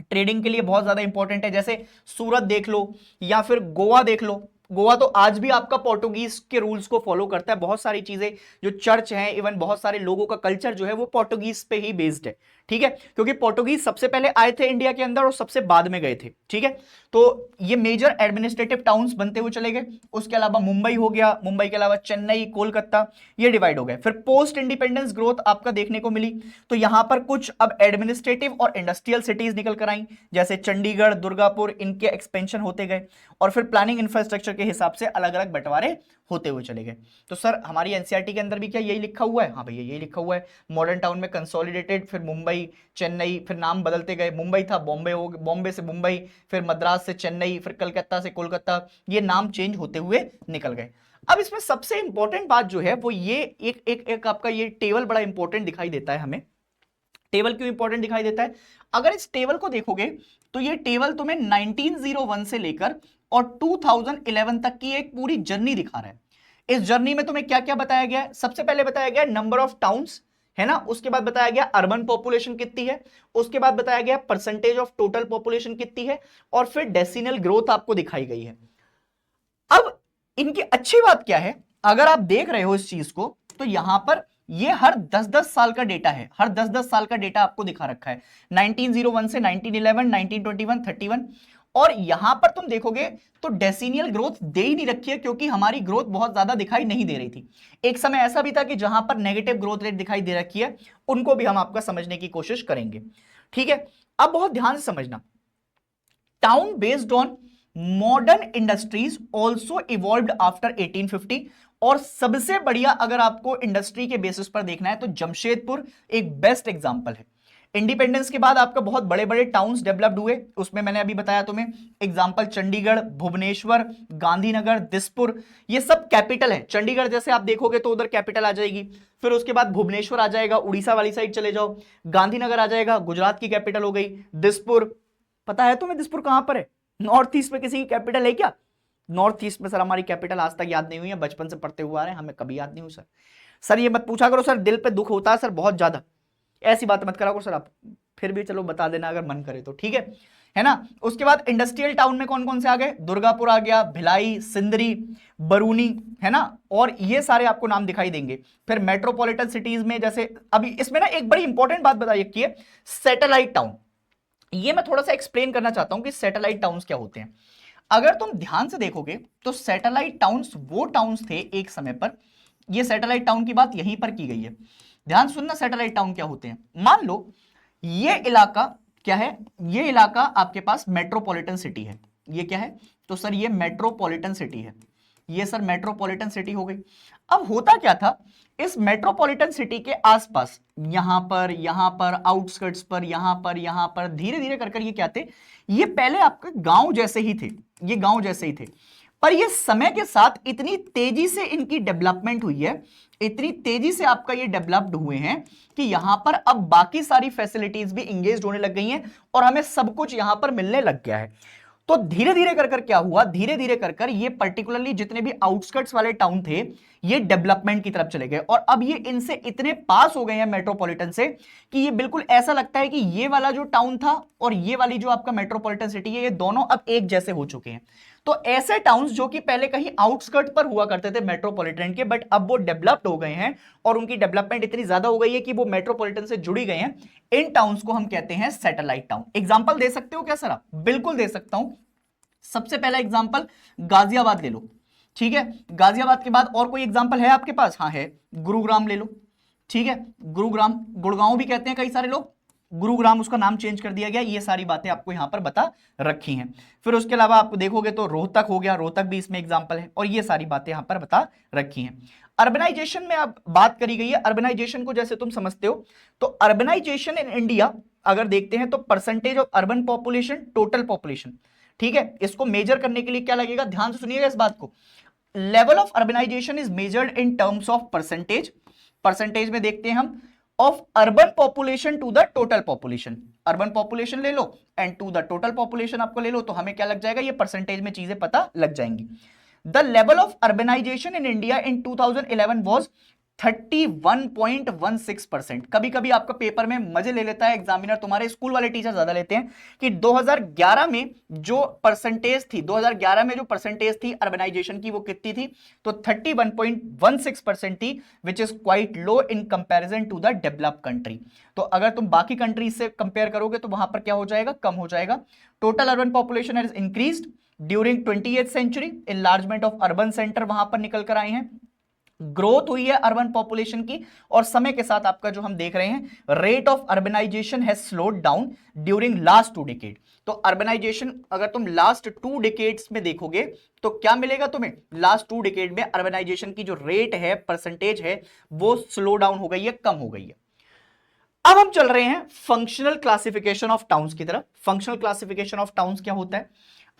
ट्रेडिंग के लिए बहुत ज्यादा इंपॉर्टेंट है, जैसे सूरत देख लो या फिर गोवा देख लो। गोवा तो आज भी आपका पोर्टुगीज के रूल्स को फॉलो करता है। बहुत सारी चीजें, जो चर्च हैं, इवन बहुत सारे लोगों का कल्चर जो है वो पोर्टुगीज पे ही बेस्ड है। ठीक है, क्योंकि पोर्टुगीज सबसे पहले आए थे इंडिया के अंदर और सबसे बाद में गए थे। ठीक है, तो ये मेजर एडमिनिस्ट्रेटिव टाउन्स बनते हुए चले गए। उसके अलावा मुंबई हो गया, मुंबई के अलावा चेन्नई, कोलकाता, ये डिवाइड हो गए। फिर पोस्ट इंडिपेंडेंस ग्रोथ आपका देखने को मिली, तो यहां पर कुछ अब एडमिनिस्ट्रेटिव और इंडस्ट्रियल सिटीज निकल कर आई, जैसे चंडीगढ़, दुर्गापुर, इनके एक्सपेंशन होते गए, और फिर प्लानिंग इंफ्रास्ट्रक्चर के हिसाब से अलग अलग बंटवारे होते हुए चले गए। तो सर हमारी एनसीईआरटी के अंदर भी क्या यही लिखा हुआ है, हाँ भैया यही लिखा हुआ है। मॉडर्न टाउन में कंसोलिडेटेड, फिर मुंबई, चेन्नई, फिर नाम बदलते गए, मुंबई था बॉम्बे हो, बॉम्बे से मुंबई, फिर मद्रास से चेन्नई, फिर कलकत्ता से कोलकाता, ये नाम चेंज होते हुए निकल गए। अब इसमें सबसे इंपॉर्टेंट बात जो है वो ये एक आपका ये टेबल बड़ा इंपॉर्टेंट दिखाई देता है हमें। टेबल क्यों इंपॉर्टेंट दिखाई देता है? अगर इस टेबल को देखोगे तो ये टेबल तुम्हें 1901 से लेकर और 2011 तक की एक पूरी जर्नी दिखा रहा है। इस जर्नी में तुम्हें क्या क्या बताया गया है? सबसे पहले बताया गया नंबर ऑफ टाउन्स, है ना, उसके बाद बताया गया अर्बन पॉपुलेशन कितनी है, उसके बाद बताया गया परसेंटेज ऑफ टोटल पॉपुलेशन कितनी है, और फिर डेसिमल ग्रोथ आपको दिखाई गई है। अब इनकी अच्छी बात क्या है, अगर आप देख रहे हो इस चीज को, तो यहां पर ये हर 10-10 साल का डेटा है, हर 10-10 साल का डेटा आपको दिखा रखा है, 1901 से 1911, 1921, 31। और यहां पर तुम देखोगे तो डेसिनियल ग्रोथ दे ही नहीं रखी है, क्योंकि हमारी ग्रोथ बहुत ज्यादा दिखाई नहीं दे रही थी। एक समय ऐसा भी था कि जहां पर नेगेटिव ग्रोथ रेट दिखाई दे रखी है, उनको भी हम आपका समझने की कोशिश करेंगे। ठीक है, अब बहुत ध्यान से समझना, town based on modern industries also evolved after 1850। और सबसे बढ़िया अगर आपको इंडस्ट्री के बेसिस पर देखना है तो जमशेदपुर एक बेस्ट एग्जांपल है। इंडिपेंडेंस के बाद आपका बहुत बड़े बड़े टाउन्स डेवलप्ड हुए, उसमें मैंने अभी बताया तुम्हें एग्जांपल चंडीगढ़, भुवनेश्वर, गांधीनगर, दिसपुर, ये सब कैपिटल है। चंडीगढ़ जैसे आप देखोगे तो उधर कैपिटल आ जाएगी, फिर उसके बाद भुवनेश्वर आ जाएगा, उड़ीसा वाली साइड चले जाओ, गांधीनगर आ जाएगा, गुजरात की कैपिटल हो गई। दिसपुर, पता है तुम्हें दिसपुर कहां पर है? नॉर्थ ईस्ट में किसी की कैपिटल है क्या? नॉर्थ ईस्ट में सर हमारी कैपिटल आज तक याद नहीं हुई है, बचपन से पढ़ते हुए आ रहे हैं, हमें कभी याद नहीं हुई सर। सर ये मत पूछा करो सर, दिल पे दुख होता है सर बहुत ज्यादा, ऐसी बात मत करा करो सर आप, फिर भी चलो बता देना अगर मन करे तो, ठीक है ना। उसके बाद इंडस्ट्रियल टाउन में कौन कौन से आ गए? दुर्गापुर आ गया, भिलाई, सिंदरी, बरूनी, है ना, और ये सारे आपको नाम दिखाई देंगे। फिर मेट्रोपॉलिटन सिटीज में जैसे अभी इसमें ना एक बड़ी इंपॉर्टेंट बात बताइए कि सैटेलाइट टाउन, ये मैं थोड़ा सा एक्सप्लेन करना चाहता हूं कि सैटेलाइट टाउन्स क्या होते हैं। अगर तुम ध्यान से देखोगे तो सैटेलाइट टाउन्स वो टाउन्स थे एक समय पर, ये सैटेलाइट टाउन की बात यहीं पर की गई है, ध्यान सुनना। सैटेलाइट टाउन क्या होते हैं? मान लो ये इलाका क्या है, ये इलाका आपके पास मेट्रोपॉलिटन सिटी है, ये क्या है? तो सर ये मेट्रोपॉलिटन सिटी है, ये सर मेट्रोपॉलिटन सिटी हो गई। अब होता क्या था, इस मेट्रोपॉलिटन सिटी के आसपास यहां पर आउटस्कर्ट्स पर, यहां पर धीरे धीरे कर ये क्या थे, ये पहले आपके गांव जैसे ही थे, ये गांव जैसे ही थे, पर ये समय के साथ इतनी तेजी से इनकी डेवलपमेंट हुई है, इतनी तेजी से आपका ये डेवलप्ड हुए हैं कि यहां पर अब बाकी सारी फैसिलिटीज भी इंगेज होने लग गई हैं और हमें सब कुछ यहां पर मिलने लग गया है। तो धीरे धीरे कर क्या हुआ, धीरे धीरे कर ये पर्टिकुलरली जितने भी आउटस्कर्ट्स वाले टाउन थे ये डेवलपमेंट की तरफ चले गए, और अब ये इनसे इतने पास हो गए हैं मेट्रोपॉलिटन से कि ये बिल्कुल ऐसा लगता है कि ये वाला जो टाउन था और ये वाली जो आपका मेट्रोपॉलिटन सिटी है, ये दोनों अब एक जैसे हो चुके हैं। तो ऐसे टाउन्स जो कि पहले कहीं आउटस्कर्ट पर हुआ करते थे मेट्रोपॉलिटन के, बट अब वो डेवलप्ड हो गए हैं और उनकी डेवलपमेंट इतनी ज्यादा हो गई है कि वो मेट्रोपॉलिटन से जुड़ी गए हैं, इन टाउन्स को हम कहते हैं सैटेलाइट टाउन। एग्जांपल दे सकते हो क्या सर आप? बिल्कुल दे सकता हूं। सबसे पहला एग्जांपल गाजियाबाद ले लो, ठीक है, गाजियाबाद के बाद और कोई एग्जांपल है आपके पास? हाँ है, गुरुग्राम ले लो, ठीक है, गुरुग्राम, गुड़गांव भी कहते हैं कई सारे लोग, गुरुग्राम उसका नाम चेंज कर दिया गया। ये सारी बातें आपको यहां पर बता रखी हैं। फिर उसके अलावा आप देखोगे तो रोहतक हो गया, रोहतक भी इसमें एग्जांपल है, और ये सारी बातें यहां पर बता रखी हैं। अर्बनाइजेशन में अब बात करी गई है, अर्बनाइजेशन को जैसे तुम समझते हो तो अर्बनाइजेशन इन इंडिया अगर देखते हैं तो percentage of urban population total population, ठीक है, इसको मेजर करने के लिए क्या लगेगा, ध्यान से सुनिएगा इस बात को। Level of urbanisation is measured in terms of percentage, percentage में देखते हैं हम of urban population to the total population, urban population ले लो and to the total population आपको ले लो, तो हमें क्या लग जाएगा, ये परसेंटेज में चीजें पता लग जाएंगी। The level of urbanisation in India in 2011 was 31.16%। कभी कभी आपका पेपर में मजे ले लेता है एग्जामिनर, तुम्हारे स्कूल वाले टीचर ज्यादा लेते हैं कि 2011 में जो परसेंटेज थी, 2011 में जो परसेंटेज थी अर्बनाइजेशन की वो कितनी थी, तो 31.16% थी, which is quite low in comparison to the developed country. तो अगर तुम बाकी कंट्रीज से कंपेयर करोगे तो वहां पर क्या हो जाएगा, कम हो जाएगा। Total urban population has increased during 20th century, enlargement of urban centre वहां पर निकल कर आए हैं, ग्रोथ हुई है अर्बन पॉपुलेशन की, और समय के साथ आपका जो हम देख रहे हैं rate of urbanisation has slowed down during last 2 decade. तो अर्बनाइजेशन अगर तुम लास्ट 2 डिकेड्स में देखोगे तो क्या मिलेगा तुम्हें, लास्ट 2 डिकेड में अर्बनाइजेशन की जो रेट है, परसेंटेज है, वो स्लो डाउन हो गई है, कम हो गई है। अब हम चल रहे हैं फंक्शनल क्लासिफिकेशन ऑफ टाउन्स की तरफ। फंक्शनल क्लासिफिकेशन ऑफ टाउन्स क्या होता है?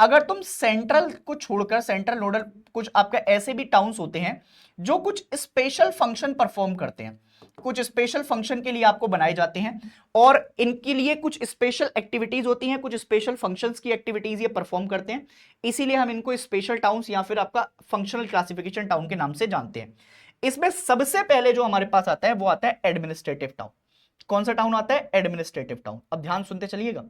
अगर तुम सेंट्रल को छोड़कर, सेंट्रल नोडल कुछ आपका ऐसे भी टाउन्स होते हैं जो कुछ स्पेशल फंक्शन परफॉर्म करते हैं, कुछ स्पेशल फंक्शन के लिए आपको बनाए जाते हैं और इनके लिए कुछ स्पेशल एक्टिविटीज होती हैं, कुछ स्पेशल फंक्शंस की एक्टिविटीज ये परफॉर्म करते हैं, इसीलिए हम इनको स्पेशल टाउन्स या फिर आपका फंक्शनल क्लासिफिकेशन टाउन के नाम से जानते हैं। इसमें सबसे पहले जो हमारे पास आता है वो आता है एडमिनिस्ट्रेटिव टाउन। कौन सा टाउन आता है? Administrative town. अब ध्यान सुनते चलिएगा,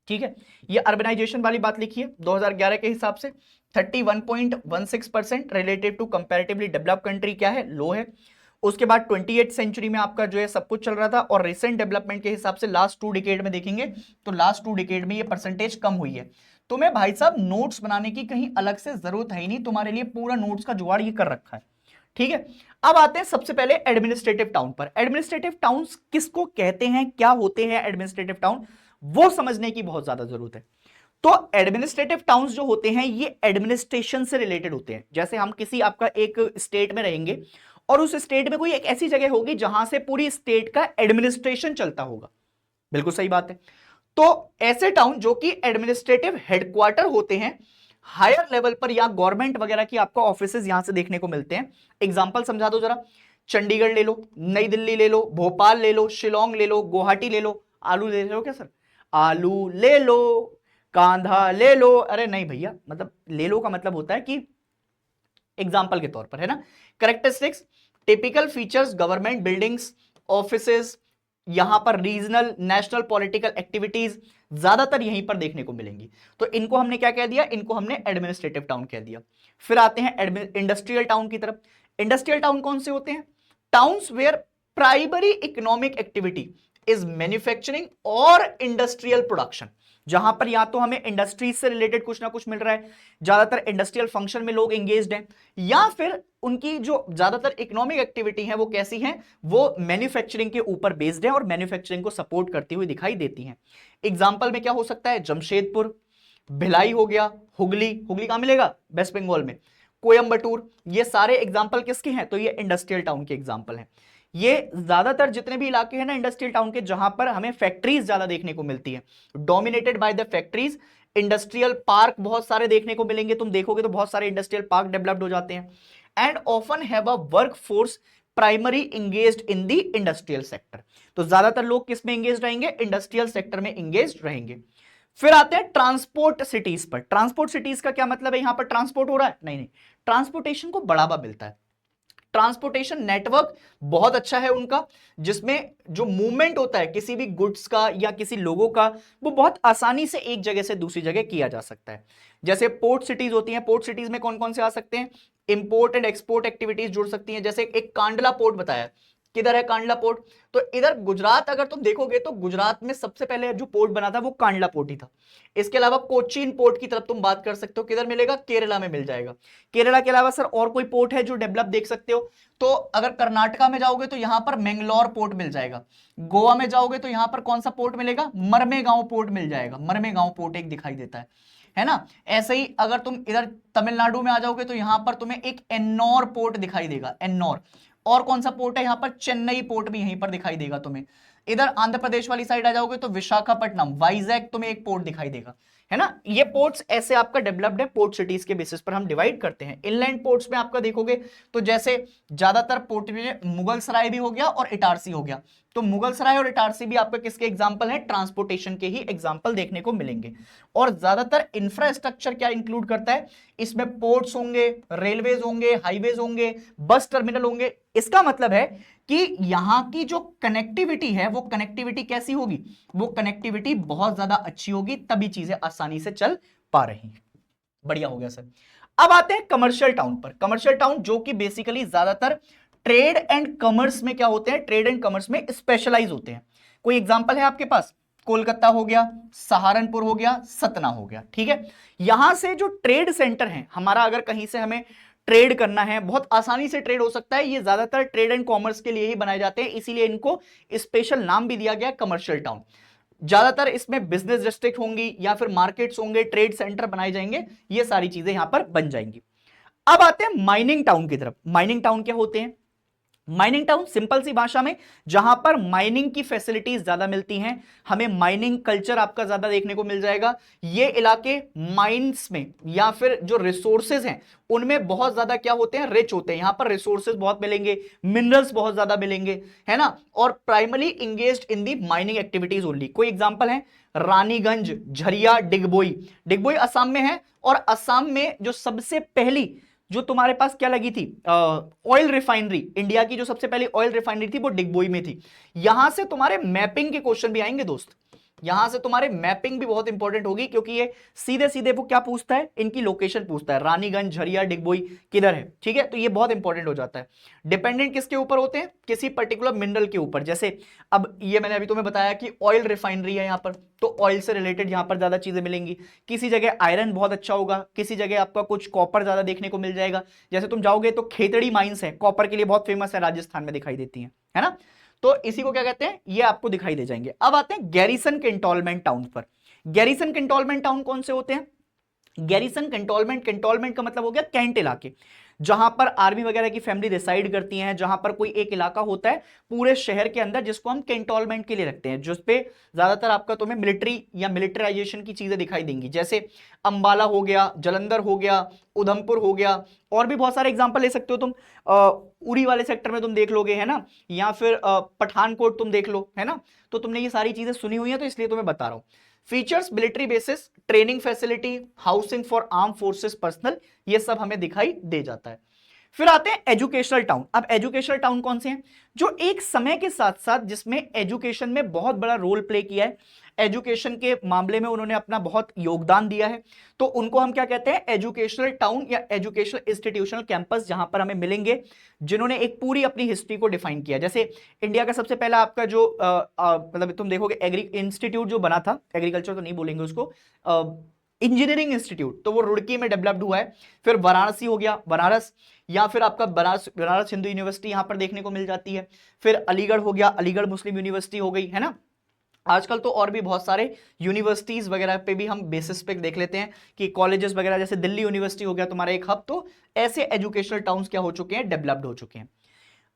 ठीक है। ये अर्बनाइजेशन वाली बात लिखिए, 2011 के हिसाब से 31.16% relative to comparatively developed country क्या है? लो है। उसके बाद 28th सेंचुरी में आपका जो है सब कुछ चल रहा था और रिसेंट डेवलपमेंट के हिसाब से लास्ट 2 डिकेड में देखेंगे तो लास्ट 2 डिकेड में ये परसेंटेज कम हुई है। तुम्हें भाई साहब नोट्स बनाने की कहीं अलग से जरूरत है ही नहीं, तुम्हारे लिए पूरा नोट्स का जुगाड़ ये कर रखा है, ठीक है। अब आते हैं सबसे पहले एडमिनिस्ट्रेटिव टाउन पर। एडमिनिस्ट्रेटिव टाउन्स किसको कहते हैं, क्या होते हैं एडमिनिस्ट्रेटिव टाउन, वो समझने की बहुत ज्यादा जरूरत है। तो एडमिनिस्ट्रेटिव टाउन्स जो होते हैं ये एडमिनिस्ट्रेशन से रिलेटेड होते हैं। जैसे हम किसी आपका एक स्टेट में रहेंगे और उस स्टेट में कोई एक ऐसी जगह होगी जहां से पूरी स्टेट का एडमिनिस्ट्रेशन चलता होगा, बिल्कुल सही बात है। तो ऐसे टाउन जो कि एडमिनिस्ट्रेटिव हेडक्वार्टर होते हैं, हायर लेवल पर या गवर्नमेंट वगैरह की आपको ऑफिसेज यहां से देखने को मिलते हैं। एग्जांपल समझा दो जरा, चंडीगढ़ ले लो, नई दिल्ली ले लो, भोपाल ले लो, शिलोंग ले लो, गुवाहाटी ले लो। आलू ले लो क्या सर? आलू ले लो, कांधा ले लो। अरे नहीं भैया, मतलब ले लो का मतलब होता है कि एग्जाम्पल के तौर पर, है ना। Characteristics, typical features, government buildings, offices, यहां पर रीजनल नेशनल पॉलिटिकल एक्टिविटीज ज्यादातर यहीं पर देखने को मिलेंगी। तो इनको हमने क्या कह दिया? इनको हमने एडमिनिस्ट्रेटिव टाउन कह दिया। फिर आते हैं इंडस्ट्रियल टाउन की तरफ। इंडस्ट्रियल टाउन कौन से होते हैं? Towns where primary economic activity is manufacturing और इंडस्ट्रियल प्रोडक्शन, जहां पर या तो हमें इंडस्ट्रीज से रिलेटेड कुछ ना कुछ मिल रहा है, ज्यादातर इंडस्ट्रियल फंक्शन में लोग एंगेज्ड हैं, या फिर उनकी जो ज्यादातर इकोनॉमिक एक्टिविटी है वो कैसी है? वो मैन्युफैक्चरिंग के ऊपर बेस्ड है और मैन्युफैक्चरिंग को सपोर्ट करती हुई दिखाई देती है। एग्जाम्पल में क्या हो सकता है? जमशेदपुर, भिलाई हो गया, हुगली, हुगली कहां मिलेगा? वेस्ट बंगाल में, कोयम्बटूर, ये सारे एग्जाम्पल किसके हैं? तो ये इंडस्ट्रियल टाउन के एग्जाम्पल हैं। ये ज्यादातर जितने भी इलाके हैं ना इंडस्ट्रियल टाउन के, जहां पर हमें फैक्ट्रीज ज्यादा देखने को मिलती है, dominated by the factories. Industrial park बहुत सारे देखने को मिलेंगे, तुम देखोगे तो बहुत सारे इंडस्ट्रियल पार्क डेवलप्ड हो जाते हैं। And often have a work force primary engaged in the industrial sector. तो ज्यादातर लोग किस में इंगेज रहेंगे? इंडस्ट्रियल सेक्टर में इंगेज रहेंगे। फिर आते हैं ट्रांसपोर्ट सिटीज पर। ट्रांसपोर्ट सिटीज का क्या मतलब है? यहां पर ट्रांसपोर्ट हो रहा है? नहीं, ट्रांसपोर्टेशन को बढ़ावा मिलता है। ट्रांसपोर्टेशन नेटवर्क बहुत अच्छा है उनका, जिसमें जो मूवमेंट होता है किसी भी गुड्स का या किसी लोगों का, वो बहुत आसानी से एक जगह से दूसरी जगह किया जा सकता है। जैसे पोर्ट सिटीज होती हैं, पोर्ट सिटीज में कौन कौन से आ सकते हैं? इंपोर्ट एंड एक्सपोर्ट एक्टिविटीज जुड़ सकती हैं। जैसे एक कांडला पोर्ट बताया, किधर है कांडला पोर्ट? तो इधर गुजरात, अगर तुम देखोगे तो गुजरात में सबसे पहले जो पोर्ट बना था वो कांडला पोर्ट ही था। इसके अलावा कोचीन पोर्ट की तरफ तुम बात कर सकते हो, किधर मिलेगा? केरला में मिल जाएगा। केरला के अलावा सर और कोई पोर्ट है जो डेवलप देख सकते हो? तो अगर कर्नाटका में जाओगे तो यहां पर मैंगलोर पोर्ट मिल जाएगा। गोवा में जाओगे तो यहां पर कौन सा पोर्ट मिलेगा? मरमेगांव पोर्ट मिल जाएगा। मरमेगांव पोर्ट एक दिखाई देता है ना। ऐसे ही अगर तुम इधर तमिलनाडु में आ जाओगे तो यहां पर तुम्हें एक एन्नौर पोर्ट दिखाई देगा, एन्नौर। और कौन सा पोर्ट है यहां पर? चेन्नई पोर्ट भी यहीं पर दिखाई देगा तुम्हें। इधर आंध्र प्रदेश वाली साइड आ जाओगे तो विशाखापट्टनम, वाइजैक तुम्हें एक पोर्ट दिखाई देगा, है ना। ये पोर्ट्स ऐसे आपका डेवलप्ड है, पोर्ट सिटीज के बेसिस पर हम डिवाइड करते हैं। इनलैंड पोर्ट्स में आपका देखोगे तो जैसे ज्यादातर पोर्ट में मुगल सराय भी हो गया और इटारसी हो गया। तो मुगल सराय और इटारसी भी आपका किसके एग्जांपल है? ट्रांसपोर्टेशन के ही एग्जांपल देखने को मिलेंगे। और ज्यादातर इंफ्रास्ट्रक्चर क्या इंक्लूड करता है इसमें? पोर्ट्स होंगे, रेलवेज होंगे, हाईवेज होंगे, बस टर्मिनल होंगे। इसका मतलब है कि यहां की जो कनेक्टिविटी है वो कनेक्टिविटी कैसी होगी? वो कनेक्टिविटी बहुत ज्यादा अच्छी होगी, तभी चीजें आसानी से चल पा रही हैं। बढ़िया हो गया सर। अब आते हैं कमर्शियल टाउन पर। कमर्शियल टाउन जो कि बेसिकली ज्यादातर ट्रेड एंड कॉमर्स में क्या होते हैं? ट्रेड एंड कॉमर्स में स्पेशलाइज होते हैं। कोई एग्जांपल है आपके पास? कोलकाता हो गया, सहारनपुर हो गया, सतना हो गया, ठीक है। यहां से जो ट्रेड सेंटर है हमारा, अगर कहीं से हमें ट्रेड करना है, बहुत आसानी से ट्रेड हो सकता है। ये ज्यादातर ट्रेड एंड कॉमर्स के लिए ही बनाए जाते हैं, इसीलिए इनको स्पेशल नाम भी दिया गया कमर्शियल टाउन। ज्यादातर इसमें बिजनेस डिस्ट्रिक्ट होंगी या फिर मार्केट्स होंगे, ट्रेड सेंटर बनाए जाएंगे, ये सारी चीजें यहां पर बन जाएंगी। अब आते हैं माइनिंग टाउन की तरफ। माइनिंग टाउन क्या होते हैं? माइनिंग टाउन सिंपल सी भाषा में जहां पर माइनिंग की फैसिलिटीज ज्यादा मिलती हैं, हमें माइनिंग कल्चर आपका ज्यादा देखने को मिल जाएगा। ये इलाके माइंस में या फिर जो रिसोर्सेज हैं उनमें बहुत ज्यादा क्या होते हैं, रिच होते हैं। यहां पर रिसोर्सेज बहुत मिलेंगे, मिनरल्स बहुत ज्यादा मिलेंगे, है ना, और प्राइमरी इंगेज्ड इन दी माइनिंग एक्टिविटीज ओनली। कोई एग्जांपल है, रानीगंज, झरिया, डिगबोई। डिगबोई असम में है, और असम में जो सबसे पहली जो तुम्हारे पास क्या लगी थी ऑयल रिफाइनरी, इंडिया की जो सबसे पहली ऑयल रिफाइनरी थी वो डिगबोई में थी। यहां से तुम्हारे मैपिंग के क्वेश्चन भी आएंगे दोस्त, यहां से तुम्हारे मैपिंग भी बहुत इंपॉर्टेंट होगी, क्योंकि ये सीधे सीधे वो क्या पूछता है, इनकी लोकेशन पूछता है, रानीगंज, झरिया, डिगबोई किधर है, ठीक है। तो ये बहुत इंपॉर्टेंट हो जाता है। डिपेंडेंट किसके ऊपर होते हैं, किसी पर्टिकुलर मिनरल के ऊपर। जैसे अब ये मैंने अभी तुम्हें बताया कि ऑयल रिफाइनरी है यहां पर, तो ऑयल से रिलेटेड यहां पर ज्यादा चीजें मिलेंगी। किसी जगह आयरन बहुत अच्छा होगा, किसी जगह आपका कुछ कॉपर ज्यादा देखने को मिल जाएगा। जैसे तुम जाओगे तो खेतड़ी माइंस है, कॉपर के लिए बहुत फेमस है, राजस्थान में दिखाई देती है ना। तो इसी को क्या कहते हैं, ये आपको दिखाई दे जाएंगे। अब आते हैं गैरिसन कैंटोनमेंट टाउन पर। गैरिसन कैंटोनमेंट टाउन कौन से होते हैं, गैरिसन कैंटोनमेंट, कैंटोनमेंट का मतलब हो गया कैंट इलाके, जहां पर आर्मी वगैरह की फैमिली रिसाइड करती हैं, जहां पर कोई एक इलाका होता है पूरे शहर के अंदर जिसको हम कैंटोनमेंट के लिए रखते हैं, जिस पे ज्यादातर आपका तुम्हें मिलिट्री या मिलिटराइजेशन की चीजें दिखाई देंगी। जैसे अंबाला हो गया, जलंधर हो गया, उधमपुर हो गया, और भी बहुत सारे एग्जांपल ले सकते हो तुम। उरी वाले सेक्टर में तुम देख लोगे, है ना, या फिर पठानकोट तुम देख लो, है ना। तो तुमने ये सारी चीजें सुनी हुई है, तो इसलिए तुम्हें बता रहा हूं। Features, military bases, training facility, housing for arm forces personal, ये सब हमें दिखाई दे जाता है। फिर आते हैं एजुकेशनल टाउन। अब एजुकेशनल टाउन कौन से हैं, जो एक समय के साथ साथ जिसमें एजुकेशन में बहुत बड़ा रोल प्ले किया है, एजुकेशन के मामले में उन्होंने अपना बहुत योगदान दिया है, तो उनको हम क्या कहते हैं, एजुकेशनल टाउन या एजुकेशनल इंस्टीट्यूशनल कैंपस, जहां पर हमें मिलेंगे जिन्होंने एक पूरी अपनी हिस्ट्री को डिफाइन किया। जैसे इंडिया का सबसे पहला आपका जो मतलब तुम देखोगे एग्री इंस्टीट्यूट जो बना था, एग्रीकल्चर तो नहीं बोलेंगे उसको, इंजीनियरिंग इंस्टीट्यूट, तो वो रुड़की में डेवलप्ड हुआ है। फिर वाराणसी हो गया, बनारस, या फिर आपका बनारस हिंदू यूनिवर्सिटी यहां पर देखने को मिल जाती है। फिर अलीगढ़ हो गया, अलीगढ़ मुस्लिम यूनिवर्सिटी हो गई, है ना। आजकल तो और भी बहुत सारे यूनिवर्सिटीज वगैरह पे भी हम बेसिस पे देख लेते हैं कि कॉलेजेस वगैरह, जैसे दिल्ली यूनिवर्सिटी हो गया तुम्हारा एक हब, तो ऐसे एजुकेशनल टाउन्स क्या हो चुके हैं, डेवलप्ड हो चुके हैं।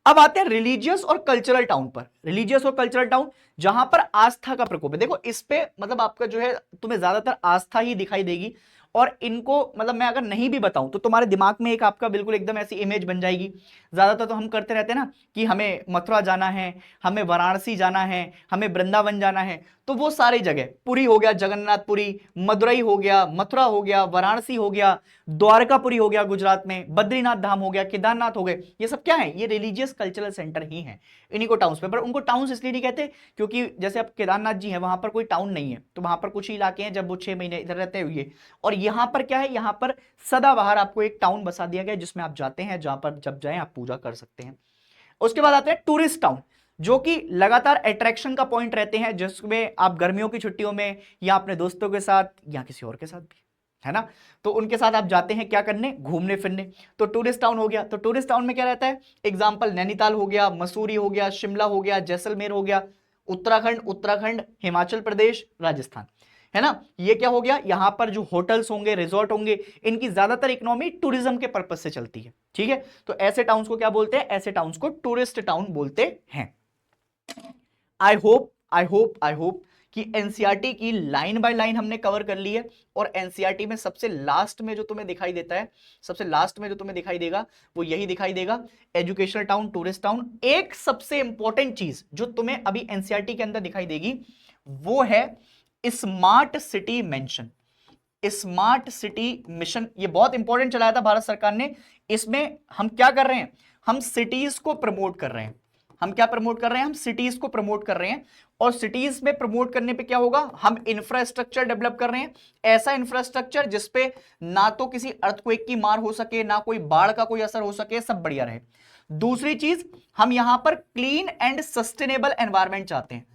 अब आते हैं रिलीजियस और कल्चरल टाउन पर। रिलीजियस और कल्चरल टाउन जहां पर आस्था का प्रकोप है, देखो इस पे मतलब आपका जो है तुम्हें ज्यादातर आस्था ही दिखाई देगी, और इनको मतलब मैं अगर नहीं भी बताऊं तो तुम्हारे दिमाग में एक आपका बिल्कुल एकदम ऐसी इमेज बन जाएगी। ज्यादातर तो हम करते रहते हैं ना कि हमें मथुरा जाना है, हमें वाराणसी जाना है, हमें वृंदावन जाना है, तो वो सारी जगह, पुरी हो गया जगन्नाथपुरी, मदुरई हो गया, मथुरा हो गया, वाराणसी हो गया, द्वारकापुरी हो गया गुजरात में, बद्रीनाथ धाम हो गया, केदारनाथ हो गए, ये सब क्या है, ये रिलीजियस कल्चरल सेंटर ही हैं। इन्हीं को टाउन्स पे, पर उनको टाउन्स इसलिए नहीं कहते क्योंकि जैसे अब केदारनाथ जी हैं, वहां पर कोई टाउन नहीं है, तो वहां पर कुछ ही इलाके हैं, जब वो 6 महीने इधर रहते हुए, और यहां पर क्या है, यहां पर सदाबहार आपको एक टाउन बसा दिया गया जिसमें आप जाते हैं, जहां पर जब जाएं आप पूजा कर सकते हैं। उसके बाद आते हैं टूरिस्ट टाउन, जो कि लगातार अट्रैक्शन का पॉइंट रहते हैं, जिसमें आप गर्मियों की छुट्टियों में या अपने दोस्तों के साथ या किसी और के साथ भी, है ना, तो उनके साथ आप जाते हैं क्या करने, घूमने फिरने, तो टूरिस्ट टाउन हो गया। तो टूरिस्ट टाउन में क्या रहता है, एग्जांपल नैनीताल हो गया, मसूरी हो गया, शिमला हो गया, जैसलमेर हो गया, उत्तराखंड, हिमाचल प्रदेश, राजस्थान, है ना। ये क्या हो गया, यहां पर जो होटल्स होंगे, रिजॉर्ट होंगे, इनकी ज्यादातर इकोनॉमी टूरिज्म के पर्पज से चलती है, ठीक है। तो ऐसे टाउन्स को क्या बोलते हैं, ऐसे टाउन्स को टूरिस्ट टाउन बोलते हैं। आई होप कि एनसीईआरटी की लाइन बाय लाइन हमने कवर कर ली है, और एनसीईआरटी में सबसे लास्ट में जो तुम्हें दिखाई देता है, सबसे लास्ट में जो तुम्हें दिखाई देगा वो यही दिखाई देगा, एजुकेशनल टाउन, टूरिस्ट टाउन। एक सबसे इंपॉर्टेंट चीज जो तुम्हें अभी एनसीईआरटी के अंदर दिखाई देगी वो है smart city mention, smart city mission. ये बहुत इंपॉर्टेंट चलाया था भारत सरकार ने। इसमें हम क्या कर रहे हैं, हम सिटीज को प्रमोट कर रहे हैं। हम क्या प्रमोट कर रहे हैं, हम सिटीज को प्रमोट कर रहे हैं, और सिटीज में प्रमोट करने पे क्या होगा, हम इंफ्रास्ट्रक्चर डेवलप कर रहे हैं, ऐसा इंफ्रास्ट्रक्चर जिसपे ना तो किसी अर्थक्वेक की मार हो सके, ना कोई बाढ़ का कोई असर हो सके, सब बढ़िया रहे। दूसरी चीज, हम यहां पर क्लीन एंड सस्टेनेबल एनवायरमेंट चाहते हैं।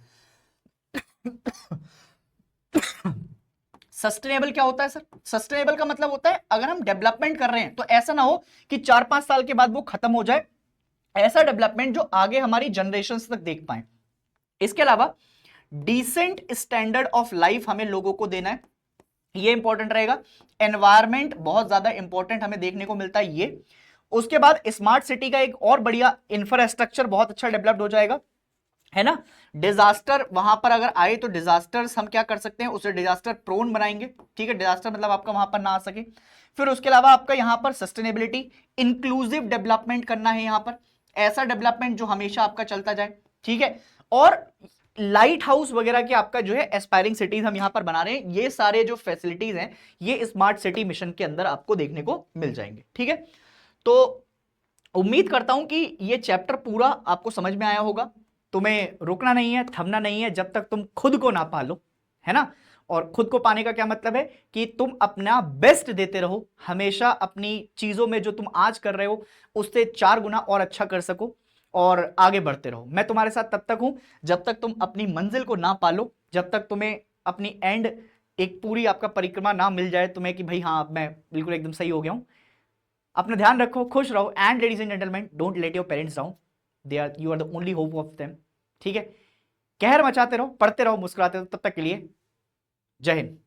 सस्टेनेबल क्या होता है सर, सस्टेनेबल का मतलब होता है अगर हम डेवलपमेंट कर रहे हैं तो ऐसा ना हो कि 4-5 साल के बाद वो खत्म हो जाए, ऐसा डेवलपमेंट जो आगे हमारी जनरेशंस तक देख पाए। इसके अलावा डिसेंट स्टैंडर्ड ऑफ लाइफ हमें लोगों को देना है, ये इंपॉर्टेंट रहेगा। एनवायरमेंट बहुत ज्यादा इंपॉर्टेंट हमें देखने को मिलता है ये। उसके बाद स्मार्ट सिटी का एक और बढ़िया इंफ्रास्ट्रक्चर बहुत अच्छा डेवलप्ड हो जाएगा, है ना। डिजास्टर वहां पर अगर आए तो डिजास्टर्स हम क्या कर सकते हैं, उसे डिजास्टर प्रोन बनाएंगे, ठीक है। डिजास्टर मतलब आपका वहां पर ना आ सके। फिर उसके अलावा आपका यहां पर सस्टेनेबिलिटी, इंक्लूसिव डेवलपमेंट करना है यहां पर, ऐसा डेवलपमेंट जो हमेशा आपका चलता जाए, ठीक है। और लाइट हाउस वगैरह की आपका जो है एस्पायरिंग सिटीज हम यहां पर बना रहे हैं। ये सारे जो फैसिलिटीज हैं ये स्मार्ट सिटी मिशन के अंदर आपको देखने को मिल जाएंगे, ठीक है। तो उम्मीद करता हूं कि ये चैप्टर पूरा आपको समझ में आया होगा। तुम्हें रुकना नहीं है, थमना नहीं है जब तक तुम खुद को ना पालो, है ना। और खुद को पाने का क्या मतलब है कि तुम अपना बेस्ट देते रहो, हमेशा अपनी चीजों में जो तुम आज कर रहे हो उससे 4 गुना और अच्छा कर सको और आगे बढ़ते रहो। मैं तुम्हारे साथ तब तक हूं जब तक तुम अपनी मंजिल को ना पालो, जब तक तुम्हें अपनी एंड एक पूरी आपका परिक्रमा ना मिल जाए तुम्हें कि भाई हाँ मैं बिल्कुल एकदम सही हो गया हूं। अपना ध्यान रखो, खुश रहो, and ladies and gentleman don't let your parents down, they are you are the only hope of them, ठीक है। कहर मचाते रहो, पढ़ते रहो, मुस्कुराते रहो, तब तक के लिए जय हिंद।